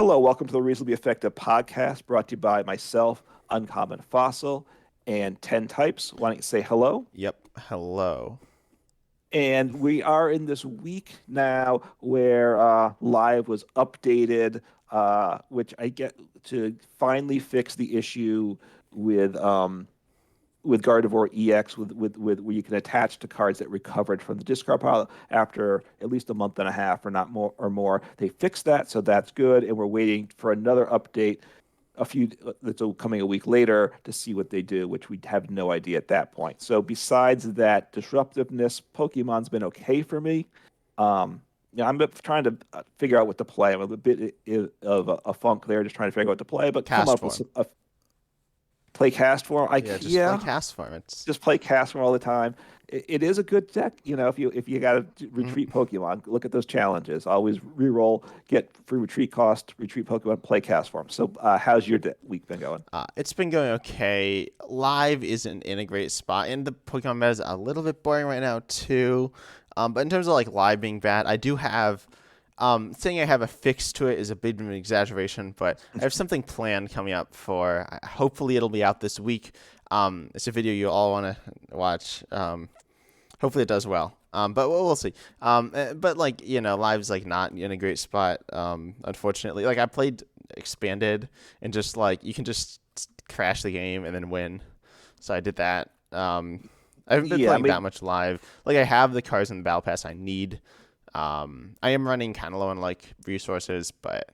Hello, welcome to the Reasonably Effective podcast brought to you by myself, Uncommon Fossil, and 10 Types. Why don't you say hello? Yep. Hello. And we are in this week now where Live was updated, which I get to finally fix the issue with with Gardevoir EX with where you can attach to cards that recovered from the discard pile after at least a month and a half or not more or more. They fixed that, so that's good, and we're waiting for another update that's coming a week later to see what they do, which we have no idea at that point. So besides that disruptiveness, Pokemon's been okay for me. I'm trying to figure out what to play. I'm a bit of a funk there, just trying to figure out what to play, but come Cast up with form. play cast form. Yeah, just play Yeah, cast form. It's just play Casper all the time. It is a good deck, if you got to mm, retreat Pokemon, look at those challenges. Always reroll, get free retreat cost, retreat Pokemon, play cast form. So, how's your week been going? it's been going okay. Live isn't in a great spot, and the Pokemon meta is a little bit boring right now too. But in terms of like live being bad, I do have. Saying I have a fix to it is a bit of an exaggeration, but I have something planned coming up for. Hopefully, it'll be out this week. It's a video you all want to watch. Hopefully it does well. But we'll see. But like Live's like not in a great spot. Unfortunately, like I played expanded and just like you can just crash the game and then win. So I did that. I haven't been Yeah, I playing that mean, much live. Like I have the cards in the battle pass I need. I am running kind of low on like resources, but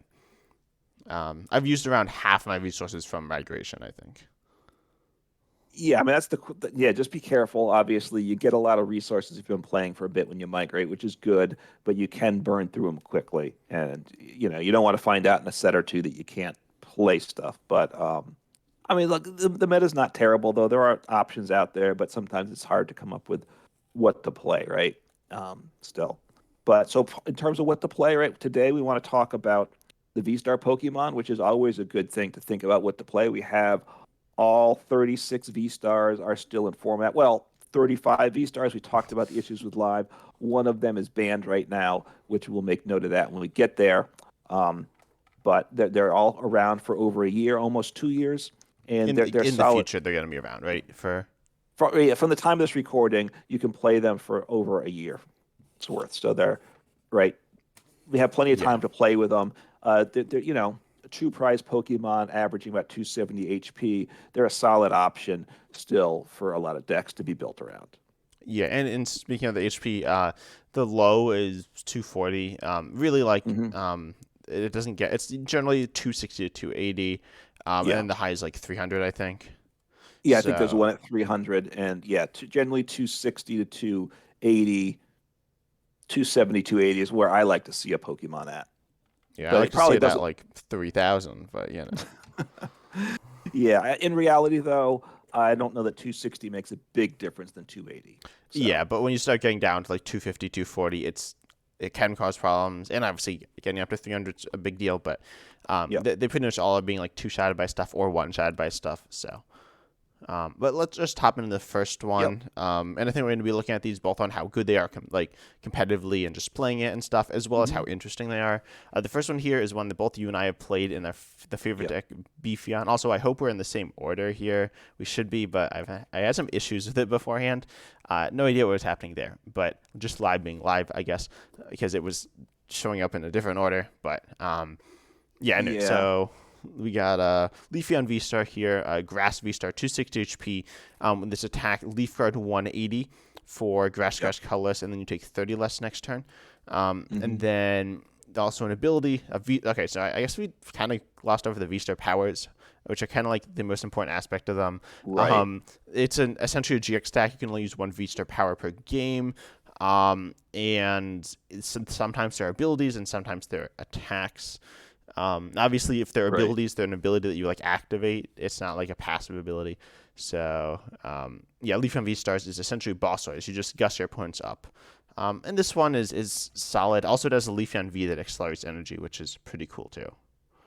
I've used around half my resources from migration. I think. yeah, I mean that's yeah. Just be careful. Obviously, you get a lot of resources if you've been playing for a bit when you migrate, which is good, but you can burn through them quickly, and you don't want to find out in a set or two that you can't play stuff. But I mean, look, the meta's not terrible though. There are options out there, but sometimes it's hard to come up with what to play, right? Still, but so in terms of what to play, right? Today we want to talk about the V-Star Pokemon, which is always a good thing to think about what to play. We have all 36 V-Stars are still in format. Well, 35 V-Stars. We talked about the issues with Live. One of them is banned right now, which we'll make note of that when we get there. Um, but they're all around for over a year, almost 2 years, and In they're in the solid. future, they're gonna be around, right? For Yeah, from the time of this recording, you can play them for over a year. It's worth. So they're right. We have plenty of yeah. time to play with them. They're true prize Pokemon averaging about 270 HP. They're a solid option still for a lot of decks to be built around. Yeah, and speaking of the HP, the low is 240. Really like Hmm. it doesn't get it's generally 260 to 280. And Yeah. then the high is like 300, I think. Yeah, I think there's So one at 300, and yeah, generally 260 to 280, 270, 280 is where I like to see a Pokemon at. yeah, I But like it to see probably it at doesn't. like 3,000, but Yeah, in reality, though, I don't know that 260 makes a big difference than 280. So, yeah, but when you start getting down to like 250, 240, it can cause problems, and obviously getting up to 300 is a big deal. But yeah, they pretty much all are being like two-shotted by stuff or one-shotted by stuff. So but let's just hop into the first yep, one. And I think we're going to be looking at these both on how good they are, competitively and just playing it and stuff, as well as hmm how interesting they are. The first one here is one that both you and I have played in the favorite yep. deck, Beefeon. Also, I hope we're in the same order here. We should be, but I had some issues with it beforehand. No idea what was happening there, but just live being live, I guess, because it was showing up in a different order. But yeah, anyway, Yeah, so we got Leafeon V-Star here, Grass V-Star, 260 HP. With this attack, Leaf Guard 180 for Grass yep. Grass colorless, and then you take 30 less next turn. And hmm then also an ability. Okay, so I guess we kind of glossed over the V-Star powers, which are kind of like the most important aspect of them. Right, It's essentially a GX stack. You can only use one V-Star power per game. And sometimes there are abilities and sometimes there are attacks. Obviously, if they're right. abilities, they're an ability that you like activate. It's not like a passive ability. So yeah, Leaf MV stars is essentially boss rush. You just gust your opponents up. And this one is solid. Also does a Leafeon V that accelerates energy, which is pretty cool too.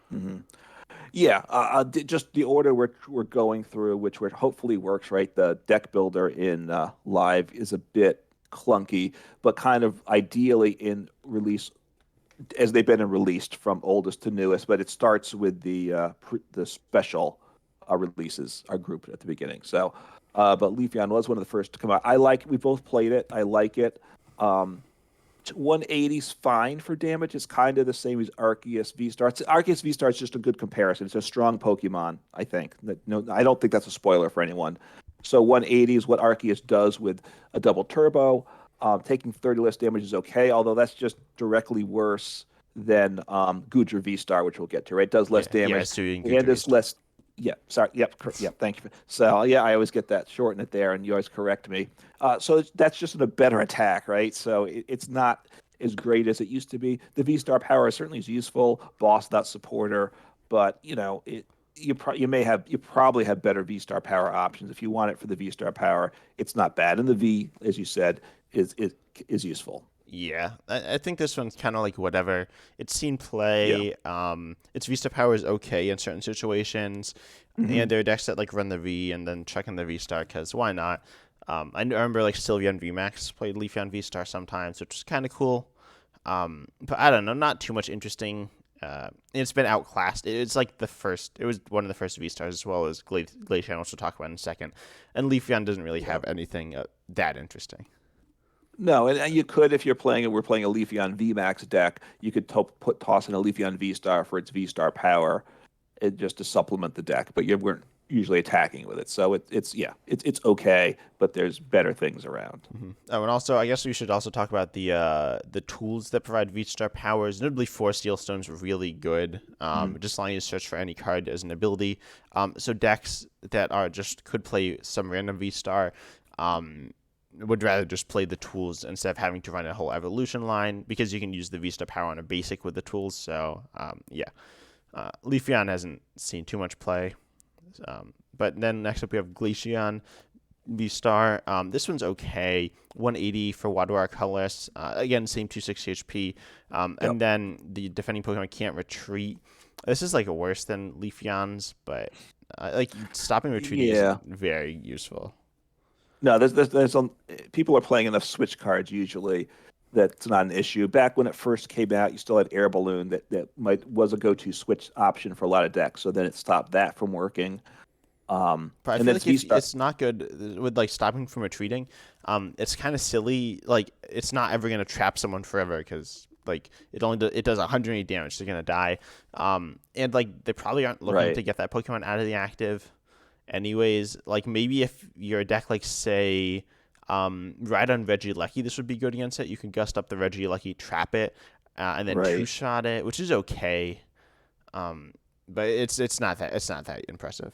hmm Yeah, just the order we're going through, which we're hopefully works right. The deck builder in Live is a bit clunky, but kind of ideally in release as they've been released from oldest to newest, but it starts with the special releases are grouped at the beginning. So, but Leafeon was one of the first to come out. We both played it. I like it. Um, 180's fine for damage. It's kind of the same as Arceus V-Star. Arceus V-Star is just a good comparison. It's a strong Pokemon, I think. No, I don't think that's a spoiler for anyone. So 180 is what Arceus does with a double turbo. Taking 30 less damage is okay, although that's just directly worse than Goodra V-Star, which we'll get to, right? It does less Yeah, yeah, damage so you can and it's Gujarat. less. Yeah, sorry. Yep. Thank you. So yeah, I always get that, shorten it there, and you always correct me. That's just a better attack, right? So it's not as great as it used to be. The V Star power certainly is useful. Boss that supporter, but you probably have better V Star power options if you want it for the V Star power. It's not bad, and the V, as you said, is useful. Yeah, I think this one's kind of like whatever. It's seen Yeah. play. Its Vista power is okay in certain situations, Hmm. and there are decks that like run the V and then check in the V Star because why not? I remember like Sylveon VMAX played Leafeon V Star sometimes, which was kind of cool. But I don't know, not too much interesting. It's been outclassed. It's like the first. It was one of the first V Stars as well as Glaceon, which we'll talk about in a second. And Leafeon doesn't really Yeah. have anything that interesting. No, and you could if we're playing a Leafeon VMAX deck, you could toss in a Leafeon V Star for its V Star power, just to supplement the deck. But you weren't usually attacking with it, so it's okay. But there's better things around. Oh, and also, I guess we should also talk about the tools that provide V-Star powers. Notably, Force Steel Stone's really good. Mm. Just allowing you to search for any card as an ability. So decks that are just could play some random V-Star, would rather just play the tools instead of having to run a whole evolution line because you can use the V-Star power on a basic with the tools. So yeah, Leafeon hasn't seen too much play. But then next up we have Glaceon. V Star. This one's okay. 180 for Wadwar colorless. Again, same 260 HP. Yep. And then the defending Pokemon can't retreat. This is like worse than Leafeon's, but like stopping retreating is Yeah. very useful. No, people are playing enough Switch cards usually that's not an issue. Back when it first came out, you still had Air Balloon that might was a go-to Switch option for a lot of decks. So then it stopped that from working. But I And feel then like V Star. it's not good with like stopping from retreating. It's kind of silly. Like it's not ever gonna trap someone forever because like it does 180 damage. They're gonna die. And like they probably aren't looking Right. to get that Pokemon out of the active, anyways. Like maybe if you're a deck like say, right on Regieleki, this would be good against it. You can gust up the Regieleki, trap it, and then two Right. shot it, which is okay. Um, but it's not that impressive.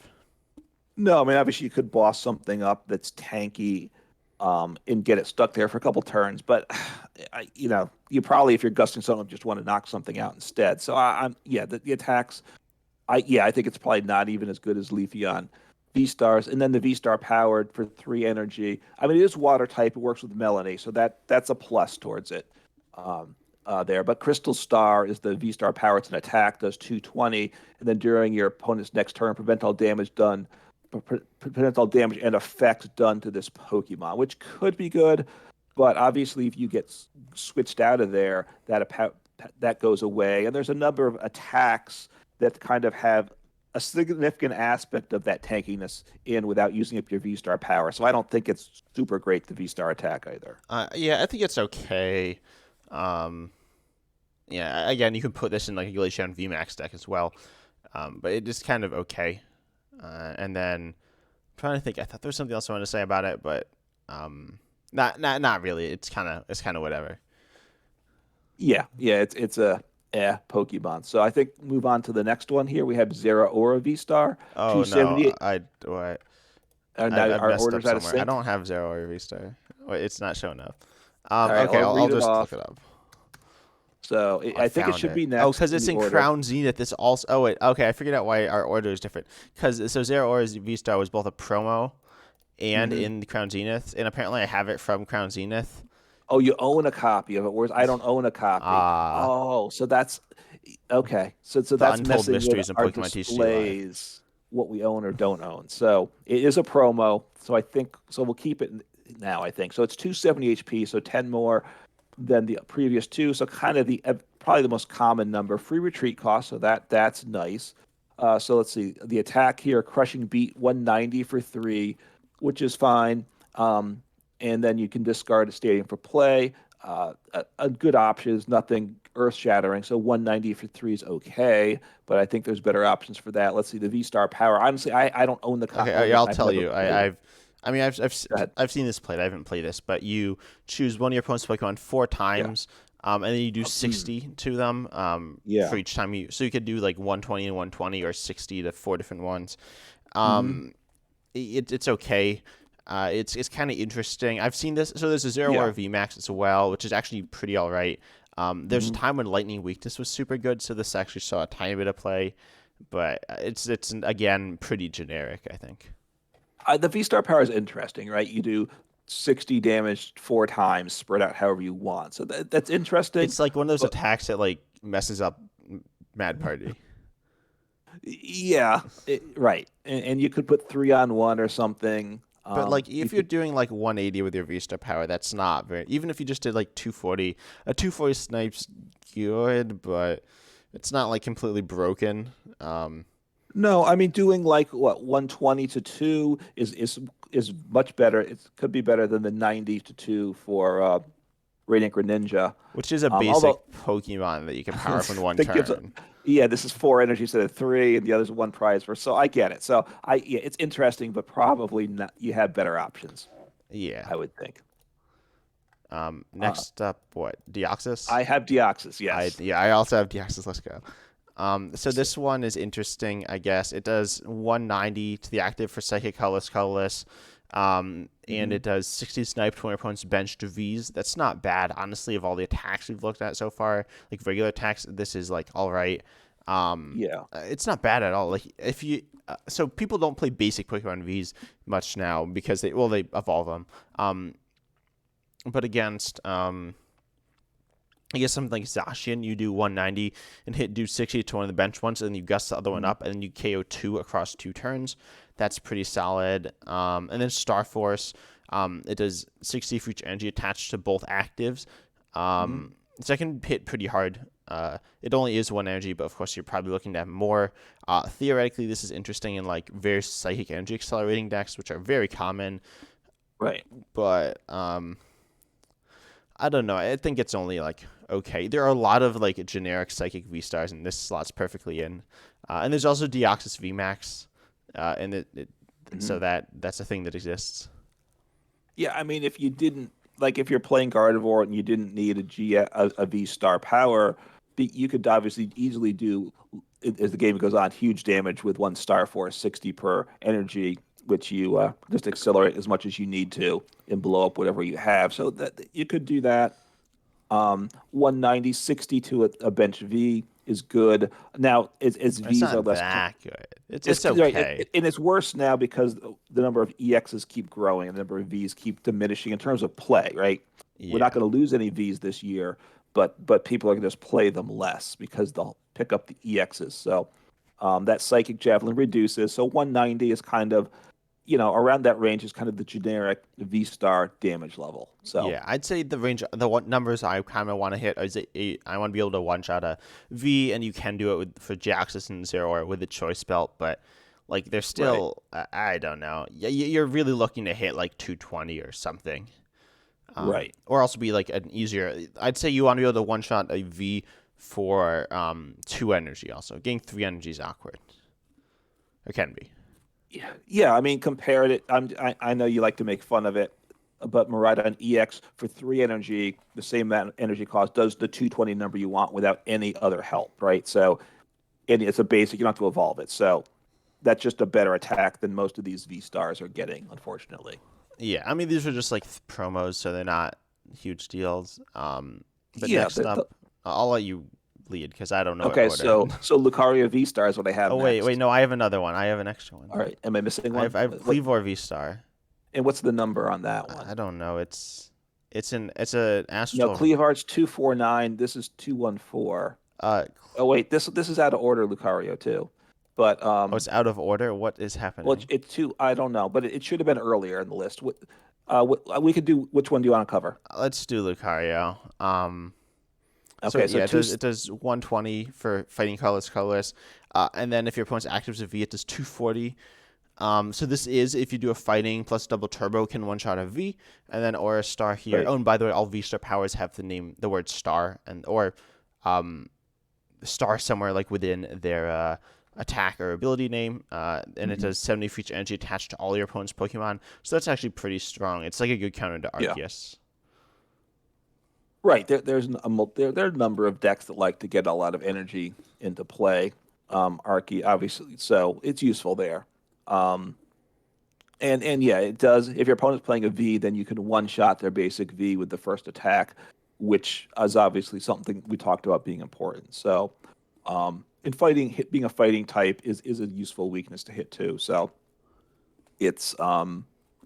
No, I mean obviously you could boss something up that's tanky, and get it stuck there for a couple turns. But you probably if you're gusting something, just want to knock something out instead. So yeah, the attacks. I think it's probably not even as good as Leafeon V Stars, and then the V Star powered for 3 energy. I mean, it is water type. It works with Melanie, so that's a plus towards it. There, but Crystal Star is the V Star power. It's an attack, does 220, and then during your opponent's next turn, prevent all damage and effects done to this Pokemon, which could be good, but obviously if you get switched out of there, that goes away. And there's a number of attacks that kind of have a significant aspect of that tankiness in without using up your V Star power. So I don't think it's super great the V Star attack either. Yeah, I think it's okay. Um, yeah, again, you can put this in like a Glaceon VMAX deck as well, but it is kind of okay. And then I'm trying to think, I thought there was something else I wanted to say about it, but not really. It's kind of whatever. Yeah, it's a Pokemon. So I think move on to the next one here. We have Zera Aura V Star, Oh no, 278. what? And I've, now I've our messed up orders out of somewhere. I sync. don't have Zero or V-Star. Wait, it's not showing up. All right, Okay, I'll I'll read it just look off. it up. So Oh, I I think it found should it. be Oh, next because in it's the in order. Crown Zenith. This also. Oh wait. Okay, I figured out why our order is different. Because so Zero Aura's V-Star was both a promo and Hmm. in the Crown Zenith, and apparently I have it from Crown Zenith. Oh, you own a copy of it, whereas I don't own a copy. Ah, Oh, so that's okay. So the that's untold messing with mysteries in our Pokemon TCG Live. what we own or don't own. So it is a promo. So I think so. We'll keep it now. I think so. It's 270 HP, so 10 more. than the previous two. So kind of the probably the most common number. Free retreat cost, so that's nice. So let's see. The attack here, crushing beat 190 for three, which is fine. Um, and then you can discard a stadium for play. A good option is nothing earth shattering. So 190 for three is okay, but I think there's better options for that. Let's see the V Star Power. Honestly, I don't own Okay, own it. I'll I've tell never you. played it. I mean, Go ahead. I've seen this played. I haven't played this, but you choose one of your opponent's Pokemon four Yeah. times, and then you do Mm, 60 to them, for yeah. each time you. So you could do like 120 and 120, or 60 to four different ones. Hmm. Um, it's okay. It's kind of interesting. I've seen this. So there's a Zero War Yeah. VMAX as well, which is actually pretty all right. There's a Hmm. time when Lightning Weakness was super good, so this actually saw a tiny bit of play, but it's again pretty generic, I think. The V Star Power is interesting, right? You do 60 damage four times, spread out however you want. So that's interesting. It's like one of those But attacks that like messes up Mad Party. yeah, right. And you could put three on one or something. But like You if you're could, doing like 180 with your V-Star power, that's not very. Even if you just did like 240, a 240 snipe's good, but it's not like completely broken. no, I mean doing like what 120 to two is much better. It could be better than the 90 to two for Radiant Greninja. Which is a Although basic Pokemon that you can power up in one that gives turn. yeah, this is four energy instead of three, and the other's one prize for. So I get it. So yeah, it's interesting, but probably not. You have better options, Yeah. I would think. Uh, Next up, what? Deoxys? I have Deoxys, I yes. yeah, I also have Deoxys. Let's go. So this one is interesting, I guess. It does 190 to the active for Psychic Colorless. And Hmm. it does 60 snipe, 20 opponents bench to V's. That's not bad, honestly, of all the attacks we've looked at so far. Like regular attacks, this is like all right. Yeah. It's not bad at all. Like if you, so people don't play basic Pokemon V's much now because they evolve them. But against I guess something like Zacian, you do 190 and do 60 to one of the bench ones, and then you gust the other one Mhm. up, and then you KO two across two turns. That's pretty solid. And then Star Force, it does 60 for each energy attached to both actives. Mhm. So I can hit pretty hard. It only is one energy, but of course you're probably looking to have more. Theoretically, this is interesting in like various psychic energy accelerating decks, which are very common. Right. But I don't know. I think it's only like okay. There are a lot of like generic psychic V stars, and this slots perfectly in. And there's also Deoxys V Max, and so Mhm. that's a thing that exists. Yeah, I mean, if you didn't like, if you're playing Gardevoir and you didn't need a V Star Power, you could obviously easily do as the game goes on huge damage with one Star Force, 60 per energy, which you just accelerate as much as you need to and blow up whatever you have. So that you could do that. 190, 60 to a bench V is good. Now, as It's Vs are not less that good. It's it's right, okay. and it's worse now because the number of EXs keep growing and the number of Vs keep diminishing in terms of play. Right, we're not Yeah. going to lose any Vs this year, but people are going to just play them less because they'll pick up the EXs. So that Psychic Javelin reduces. So 190 is kind of around that range is kind of the generic V star damage level. So Yeah, I'd say the range, the one numbers I kind of want to hit is I want to be able to one shot a V, and you can do it for Jaxus and Zero or with the choice belt, but like they're right, still, I don't know. Yeah, you're really looking to hit like 220 or something, right. or also be like an easier. I'd say you want to be able to one shot a V for two energy. Also, getting three energy is awkward. It can be. Yeah, yeah. I mean, compared it, I know you like to make fun of it, but Miraidon EX for three energy, the same amount of energy cost, does the 220 number you want without any other help, right? So it's a basic, you don't have to evolve it. So that's just a better attack than most of these V stars are getting, unfortunately. Yeah, I mean these are just like promos, so they're not huge deals. But Yeah. next up, I'll let you lead because I don't know what Okay, order. so Lucario V star is what I have Oh wait, next. no, I have another one. I have an extra one. All right, am I missing I one? have Cleavor V Star. And what's the number on that one? I don't know. It's an No, astral. Cleavart's 249. This is 214. Uh Oh wait, this is out of order, Lucario too. But oh, it's out of order. What is well, happening? it's two. I don't know, but it should have been earlier in the list. We could do, which one do you want to cover? Let's do Lucario. So Okay, so yeah, two. it does 120 for fighting colorless, and then if your opponent's actives a V, it does 240. So this is if you do a fighting plus double turbo can one shot a V, and then or a star here. Right. Oh, and by the way, all V star powers have the word star and or um star somewhere like within their attack or ability name, and it Mhm. does 70 for each energy attached to all your opponent's Pokemon. So that's actually pretty strong. It's like a good counter to Yeah. Arceus. Right. There are a number of decks that like to get a lot of energy into play. Archie, obviously, so it's useful there. Um, and yeah, it does. If your opponent's playing a V, then you can one shot their basic V with the first attack, which is obviously something we talked about being important. So, in fighting, being a fighting type is a useful weakness to hit too. So it's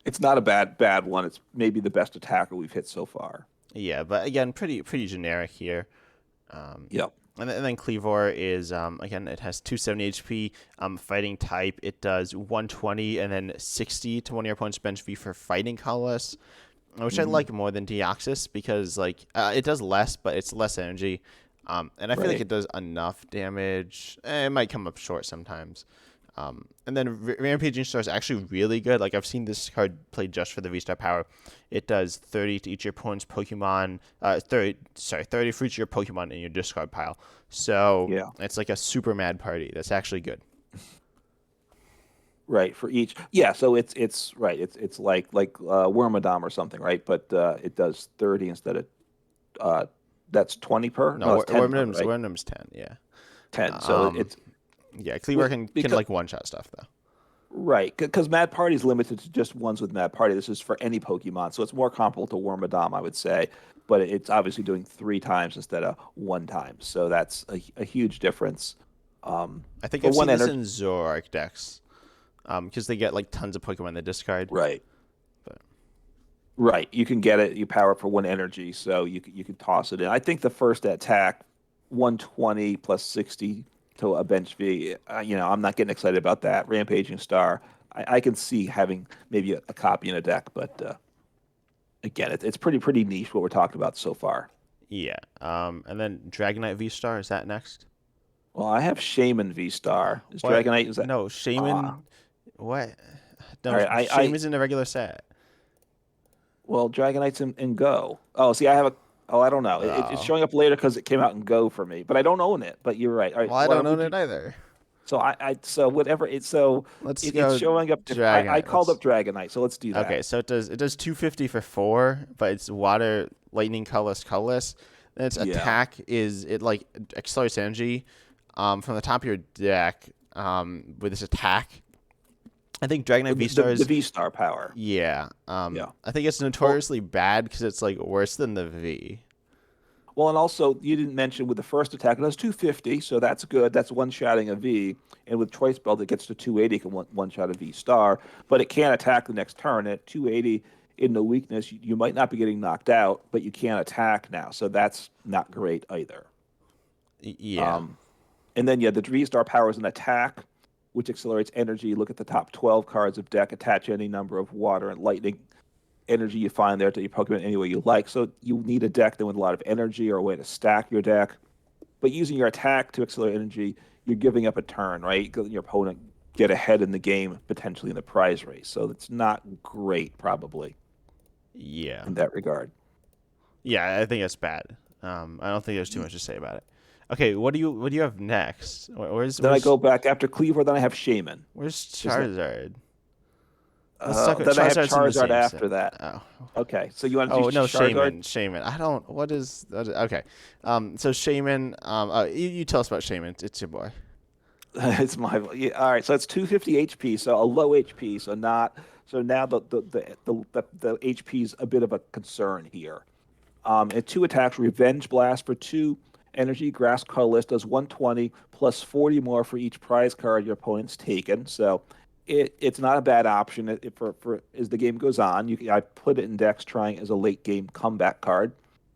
it's not a bad one. It's maybe the best attacker we've hit so far. Yeah, but again, pretty generic here. Um, Yep. and then Cleavor is again it has 270 HP. Fighting type it does 120 and then 60 to one of your opponent's bench V for fighting colorless, which I Hmm. like more than Deoxys because like it does less, but it's less energy. And I feel like Right. it does enough damage. It might come up short sometimes. And then Rampaging Star is actually really good. Like I've seen this card played just for the V Star power. It does 30 to each of your opponent's Pokemon. 30 for each of your Pokemon in your discard pile. So Yeah. it's like a super mad party. That's actually good. Right. For each. Yeah. So it's right. It's like Wormadam or something, right? But it does 30 instead of uh that's 20 per. No, No, that's 10 per, right? Wormnum's 10. Yeah. 10. So Um. it's Yeah. Cleaver can because like one shot stuff though. right, because Mad Party is limited to just ones with Mad Party. This is for any Pokemon, so it's more comparable to Wormadam, I would say. But it's obviously doing three times instead of one time, so that's a huge difference. I think For I've one seen this energy, in Zoroark decks. Because they get like tons of Pokemon they discard. right, But right. You can get it. You power it for one energy, so you can toss it in. I think the first attack, 120 plus 60 to a bench V. I'm not getting excited about that. Rampaging Star. I can see having maybe a copy in a deck, but again, it's pretty niche what we're talking about so far. yeah. And then Dragonite V Star is that next? Well, I have Shaman V Star. Is What? Dragonite? Is that? No, Ah, Shaman. What? all No, right. Shaman's in the regular set. Well, Dragonite's in Go. Oh, see, I have a. Oh, I don't know. It's Oh. showing up later because it came out in Go for me, but I don't own it. But you're right. All right. Well, I don't Whatever own would you? it either. So so whatever. Let's It's go showing up different. I Dragonite. called Let's. up Dragonite, so let's do that. Okay, so it does 250 for 4, but it's water, lightning, colorless. Then its Yeah. attack is it like accelerates energy, from the top of your deck, with this attack. I think Dragonite V The Stars. V Star power. Yeah. Yeah. I think it's Well, notoriously bad because it's like worse than the V. Well, and also you didn't mention with the first attack it does 250, so that's good. That's one shotting a V, and with Choice Belt it gets to 280, it can one shot a V star, but it can't attack the next turn. At 280 in no weakness, you might not be getting knocked out, but you can't attack now, so that's not great either. Yeah. Um, and then yeah, the V star power is an attack, which accelerates energy. Look at the top 12 cards of deck, attach any number of water and lightning energy you find there to your Pokemon any way you like. So you need a deck then with a lot of energy or a way to stack your deck. But using your attack to accelerate energy, you're giving up a turn, right? Your opponent get ahead in the game, potentially in the prize race. So it's not great, probably, Yeah. in that regard. Yeah, I think it's bad. I don't think there's too much to say about it. Okay, what do you have next? Where's Then I where's go back after Cleaver, then I have Shaman. where's Is that Charizard? Let's talk about then I have Charizard's in the Charizard same set. after that. Oh. Okay, so you want to do Oh no, Charizard? Shaman. I don't. Okay. So Shaman. You tell us about Shaman. It's your boy. It's my yeah, all right. So it's 250 HP, so a low HP. So not so now the HP is a bit of a concern here. And two attacks, Revenge Blast for two energy, Grass Colorless does 120 plus 40 more for each prize card your opponent's taken. So it's not a bad option for as the game goes on. I put it in decks trying as a late game comeback card,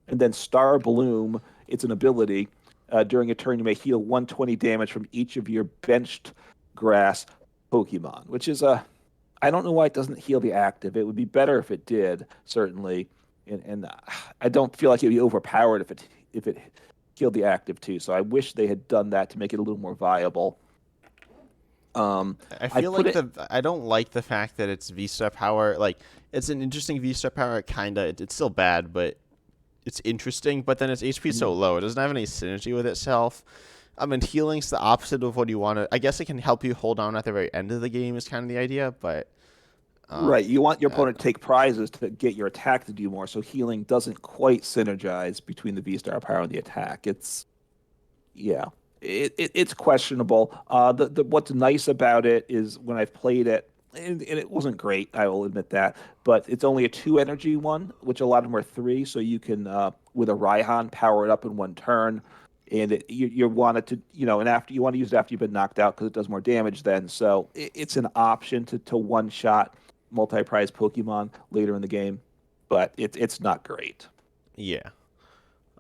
and then Star Bloom. It's an ability. During a turn, you may heal 120 damage from each of your benched grass Pokemon, which is a I don't know why it doesn't heal the active. It would be better if it did, certainly. And I don't feel like it'd be overpowered if it healed the active too. So I wish they had done that to make it a little more viable. I I feel put like it. I don't like the fact that it's V-Star power. Like, it's an interesting V-Star power, kinda. It's still bad, but it's interesting. But then its HP so Mhm. low, it doesn't have any synergy with itself. I mean, healing's the opposite of what you want to. I guess it can help you hold on at the very end of the game is kind of the idea, but um, Right, you want your I don't opponent to know. take prizes to get your attack to do more, so healing doesn't quite synergize between the V star power and the attack. Yeah, it's questionable. The what's nice about it is when I've played it, and it wasn't great, I will admit that, but it's only a two energy one, which a lot of them are three, so you can with a Raihan power it up in one turn, and you want it to, and after you want to use it after you've been knocked out because it does more damage then. So it's an option to one shot multi-prize Pokemon later in the game, but it's not great. Yeah.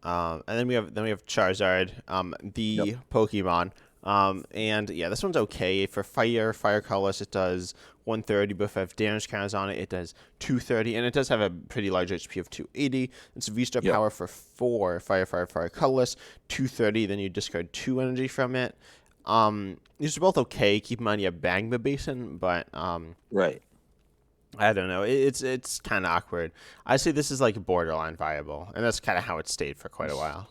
And then we have Charizard, Yep. the Pokemon. And yeah, this one's okay for fire colors. It does 130, but if I have damage counters on it, it does 230, and it does have a pretty large HP of 280. It's V-Star Yep. power for 4 fire colors, 230. Then you discard 2 energy from it. These are both okay. Keep in mind you have Magma Basin, but Right. I don't know. It's kind of awkward. I say this is like borderline viable, and that's kind of how it stayed for quite a while.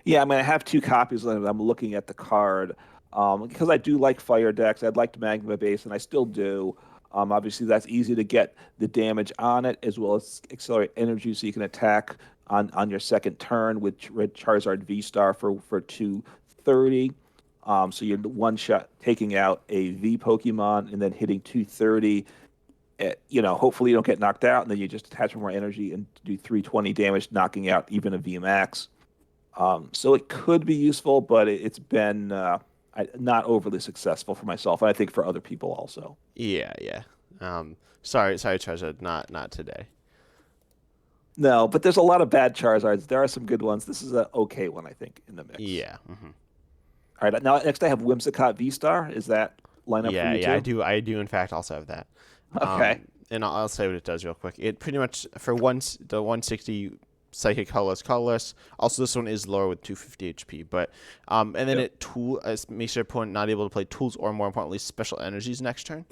Yeah, I mean, I have two copies of it. I'm looking at the card because I do like fire decks. I'd like Magma Base, and I still do. Obviously, that's easy to get the damage on it as well as accelerate energy, so you can attack on your second turn with Charizard V Star for 230. So you're one shot taking out a V Pokemon and then hitting 230. Hopefully you don't get knocked out, and then you just attach more energy and do 320 damage, knocking out even a V Max. So it could be useful, but it's been not overly successful for myself, and I think for other people also. Yeah, yeah. Sorry, Charizard, not today. No, but there's a lot of bad Charizards. There are some good ones. This is a okay one, I think, in the mix. Yeah, All right, now next I have Whimsicott V Star. Is that line up for yeah, you yeah. I too? do, I do. In fact, also have that. Okay. And I'll say what it does real quick. It pretty much for once the 160 psychic colorless. Also, this one is lower with 250 HP, but and then Yep. it makes your opponent not able to play tools or more importantly special energies next turn.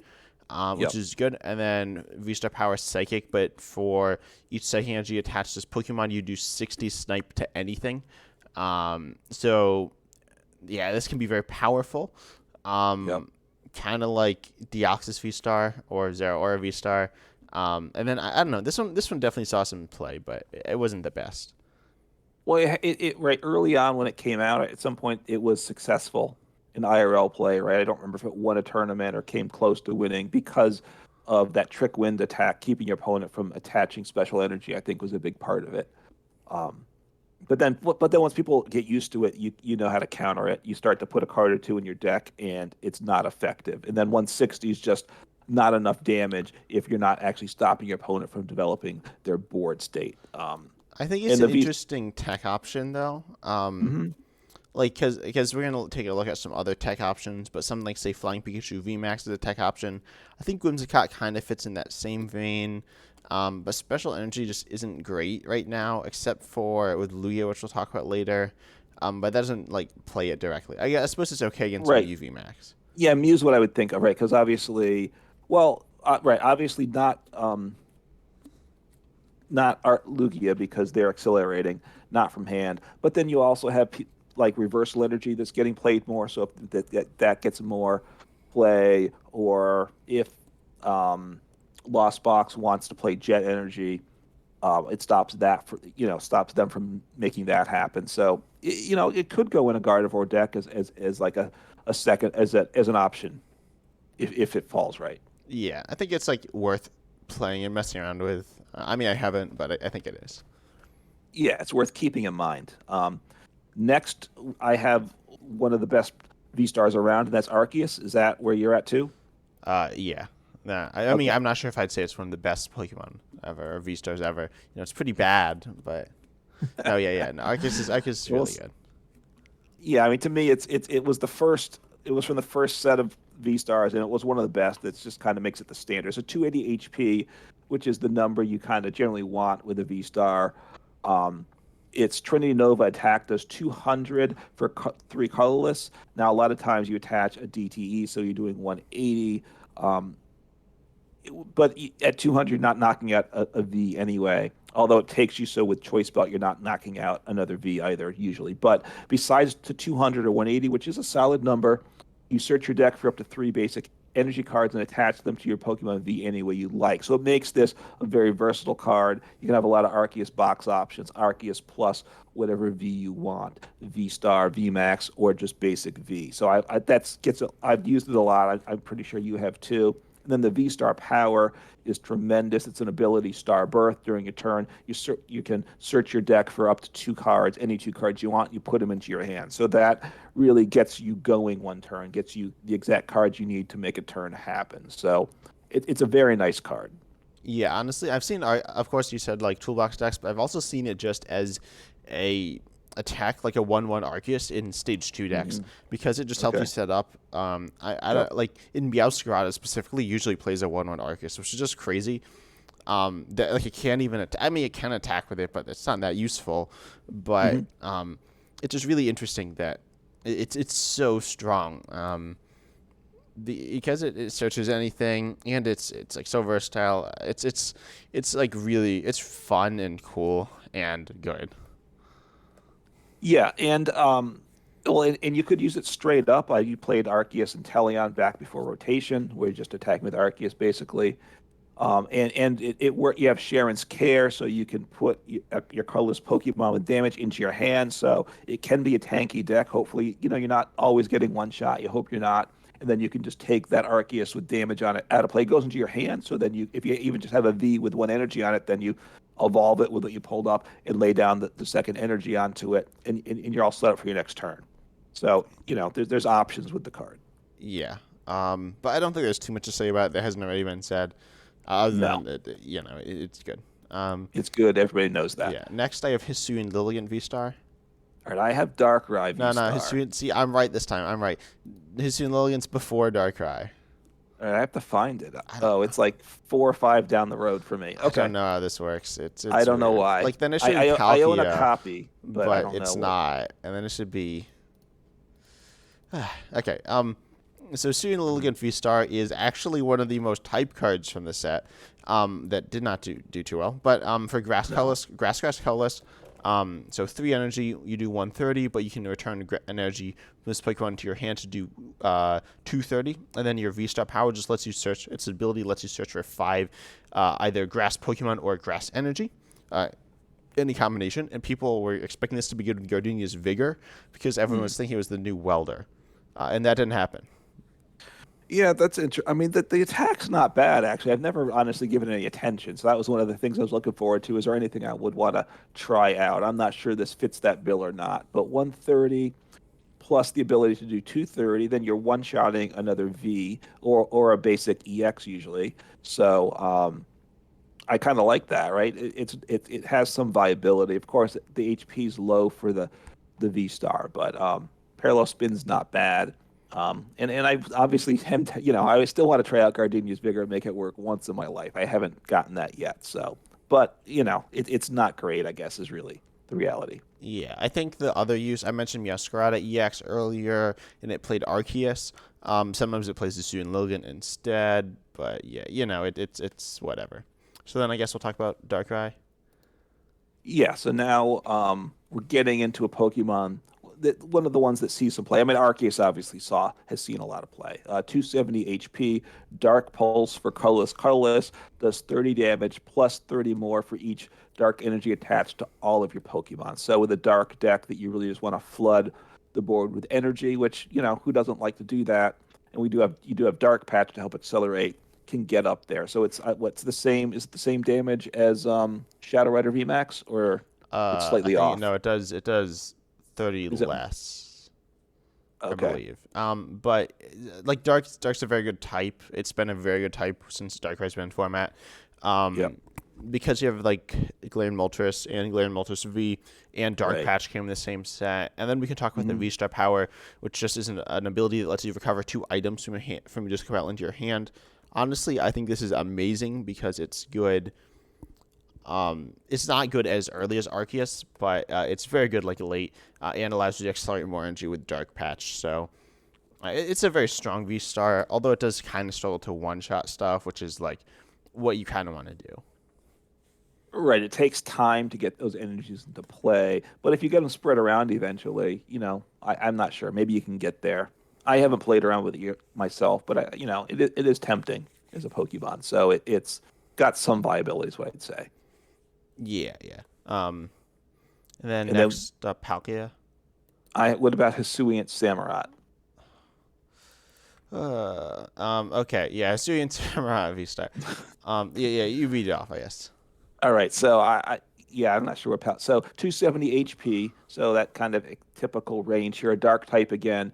Which Yep. is good. And then V-Star Power Psychic, but for each Psychic Energy attached to this Pokemon, you do 60 Snipe to anything. So, yeah, this can be very powerful. Yep. Kind of like Deoxys V-Star or Zeraora V-Star. And then, I don't know, this one definitely saw some play, but it wasn't the best. Well, it right early on when it came out, at some point it was successful in IRL play, right? I don't remember if it won a tournament or came close to winning because of that trick wind attack, keeping your opponent from attaching special energy, I think was a big part of it. Um, but then once people get used to it, you know how to counter it. You start to put a card or two in your deck, and it's not effective. And then 160 is just not enough damage if you're not actually stopping your opponent from developing their board state. I think it's And an the V. interesting tech option, though. Mhm. Like because we're gonna take a look at some other tech options, but something like say Flying Pikachu VMAX is a tech option. I think Whimsicott kind of fits in that same vein, but Special Energy just isn't great right now, except for with Lugia, which we'll talk about later. But that doesn't like play it directly. I suppose it's okay against Right. Mew VMAX. Yeah, Mew's what I would think of, right? Because obviously, well, right, obviously not Art Lugia because they're accelerating, not from hand. But then you also have like reversal energy that's getting played more. So if that gets more play, or if Lost Box wants to play Jet Energy, it stops that stops them from making that happen. So it could go in a Gardevoir deck as like a second as an option if it falls right. Yeah, I think it's like worth playing and messing around with. I mean, I haven't, but I think it is. Yeah, it's worth keeping in mind. Next, I have one of the best V stars around, and that's Arceus. Is that where you're at too? Yeah. Nah, I mean, Okay. I'm not sure if I'd say it's one of the best Pokemon ever or V Stars ever. It's pretty bad, but no, yeah, yeah. No, Arceus is Well, really good. yeah, I mean, to me, it was the first. It was from the first set of V stars, and it was one of the best. That just kind of makes it the standard. So 280 HP, which is the number you kind of generally want with a V star. Um, its Trinity Nova attack does 200 for three colorless. Now, a lot of times you attach a DTE, so you're doing 180. Um, but at 200, not knocking out a V anyway. Although it takes you so with choice belt, you're not knocking out another V either usually. But besides to 200 or 180, which is a solid number, you search your deck for up to three basic energy cards and attach them to your Pokemon V any way you like. So it makes this a very versatile card. You can have a lot of Arceus box options, Arceus plus whatever V you want, V Star, V Max, or just basic V. So I've used it a lot. I'm pretty sure you have too. And then the V Star power is tremendous. It's an ability star birth during your turn. You can search your deck for up to two cards, any two cards you want. You put them into your hand. So that really gets you going one turn, gets you the exact cards you need to make a turn happen. So it's a very nice card. Yeah, honestly, I've seen. Of course, you said like toolbox decks, but I've also seen it just as a attack like a 1/1 Arceus in stage 2 decks Hmm. because it just helps you Okay. set up. I Yep. don't like in Meowscarada specifically usually plays a 1/1 Arceus, which is just crazy. That like it can't even. I mean, it can attack with it, but it's not that useful. But Hmm. it's just really interesting that it's so strong. Because it searches anything and it's like so versatile. It's like really it's fun and cool and good. Yeah, and well, and you could use it straight up. You played Arceus and Teleon back before rotation, where you're just attacking with Arceus basically. And it work. You have Sharon's Care, so you can put your colorless Pokemon with damage into your hand. So it can be a tanky deck. Hopefully, you're not always getting one shot. You hope you're not, and then you can just take that Arceus with damage on it out of play. It goes into your hand. So then if you even just have a V with one energy on it, then you evolve it with what you pulled up and lay down the second energy onto it, and you're all set up for your next turn. So there's options with the card. Yeah. But I don't think there's too much to say about it that hasn't already been said. Other No, than it's good. Um, it's good. Everybody knows that. yeah. Next, I have Hisuian Lilligant V Star. All right, I have Darkrai No, no, V-Star. Hisuian. See, I'm right this time. I'm right. Hisuian Lilligant's before Darkrai. All right, I have to find it. I don't. Oh, it's like 4 or 5 down the road for me. I don't Okay, know how this works. I It's don't know weird. why. Like then it should be I own a Palkia, copy, but I but don't know it's what. not. And then it should be okay. So Hisuian Lilligant V Star is actually one of the most type cards from the set. That did not do too well. But for No. grass colorless. So 3 energy, you do 130, but you can return energy from this Pokemon to your hand to do 230. And then your V Star power just lets you search. Its ability lets you search for 5 either grass Pokemon or grass energy. Any combination. And people were expecting this to be good with Gardenia's Vigor because everyone Hmm. was thinking it was the new Welder. And that didn't happen. Yeah, that's interesting. I mean, the attack's not bad actually. I've never honestly given any attention, so that was one of the things I was looking forward to. Is there anything I would want to try out? I'm not sure this fits that bill or not, but 130 plus the ability to do 230, then you're one-shotting another V or a basic EX usually. So I kind of like that, right? It has some viability. Of course, the HP is low for the V Star, but parallel spin's not bad. And I obviously am, I still want to try out Gardenia's Vigor and make it work once in my life. I haven't gotten that yet, so but it's not great, I guess, is really the reality. Yeah, I think the other use I mentioned Meowscarada EX earlier, and it played Arceus. Sometimes it plays the Hisuian Lilligant instead, but yeah, it's whatever. So then I guess we'll talk about Darkrai. Yeah, so now we're getting into a Pokemon that one of the ones that sees some play. I mean, Arceus obviously has seen a lot of play. 270 HP, Dark Pulse for colorless. Colorless does 30 damage plus 30 more for each dark energy attached to all of your Pokemon. So with a dark deck that you really just want to flood the board with energy, which who doesn't like to do that? And you do have Dark Patch to help accelerate. Can get up there. So it's what's the same? Is it the same damage as Shadow Rider VMAX, or it's I slightly think off? no, it does 30 Is it less, I okay? believe. But like Dark's a very good type. It's been a very good type since Darkrai's been in format. Yep. Um, because you have like Glaring Moltres and Glaring Moltres V and Dark Right. Patch came in the same set, and then we can talk about the Hmm. V Star Power, which just is an ability that lets you recover 2 items from your hand, from your discard pile into your hand. Honestly, I think this is amazing because it's good. It's not good as early as Arceus, but it's very good like late, and allows you to accelerate more energy with Dark Patch. So it's a very strong V Star, although it does kind of struggle to one shot stuff, which is like what you kind of want to do. Right. It takes time to get those energies into play, but if you get them spread around eventually, I'm not sure. Maybe you can get there. I haven't played around with it myself, but it is tempting as a Pokemon. So it's got some viability, is what I'd say. Yeah, yeah. And then And then next up, Palkia. what about Hisuian Samurott? Okay, yeah, Hisuian Samurai V Star. Yeah, you read it off, I guess. All right, so yeah, I'm not sure what so 270 HP, so that kind of typical range here. A dark type again.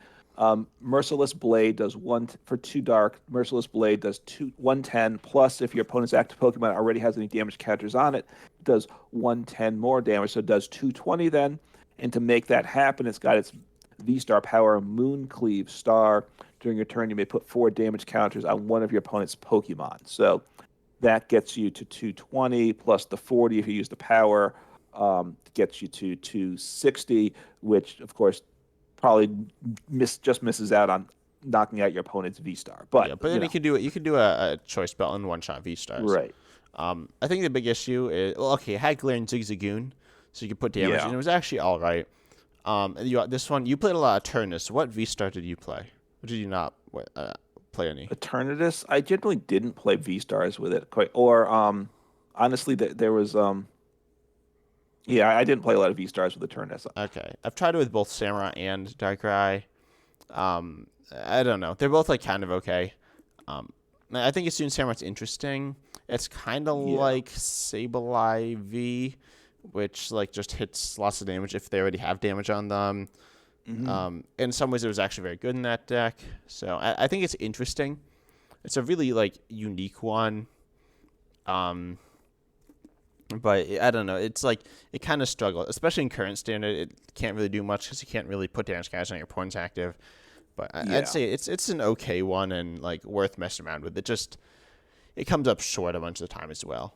Merciless Blade does for 2 dark. Merciless Blade does 110 plus if your opponent's active Pokemon already has any damage counters on it, it does 110 more damage, so it does 220 then. And to make that happen, it's got its V-Star power, Moon Cleave Star. During your turn, you may put 4 damage counters on one of your opponent's Pokemon. So that gets you to 220 plus the 40 if you use the power, gets you to 260, which of course probably just misses out on knocking out your opponent's V Star. Yeah, But but then you can do it. You can do a choice belt and one shot V Stars. right, I think the big issue is well, okay, it had Glaring Zigzagoon, so you could put damage, and yeah. it was actually all right. This one you played a lot of Turnus. What V Star did you play? Or did you not play any? Eternatus, I generally didn't play V Stars with it quite, or honestly, there was yeah, I didn't play a lot of V Stars with Eternatus. Okay, I've tried it with both Samurai and Darkrai. I don't know. They're both like kind of okay. Um, I think Student Samurai's interesting. It's kind of Yeah. like Sableye V, which like just hits lots of damage if they already have damage on them. Hmm. In some ways, it was actually very good in that deck. So I think it's interesting. It's a really like unique one. Um, but I don't know. It's like it kind of struggles, especially in current standard. It can't really do much because you can't really put damage counters on your opponent's active. But I'd Yeah. say it's an okay one and like worth messing around with. It comes up short a bunch of the time as well.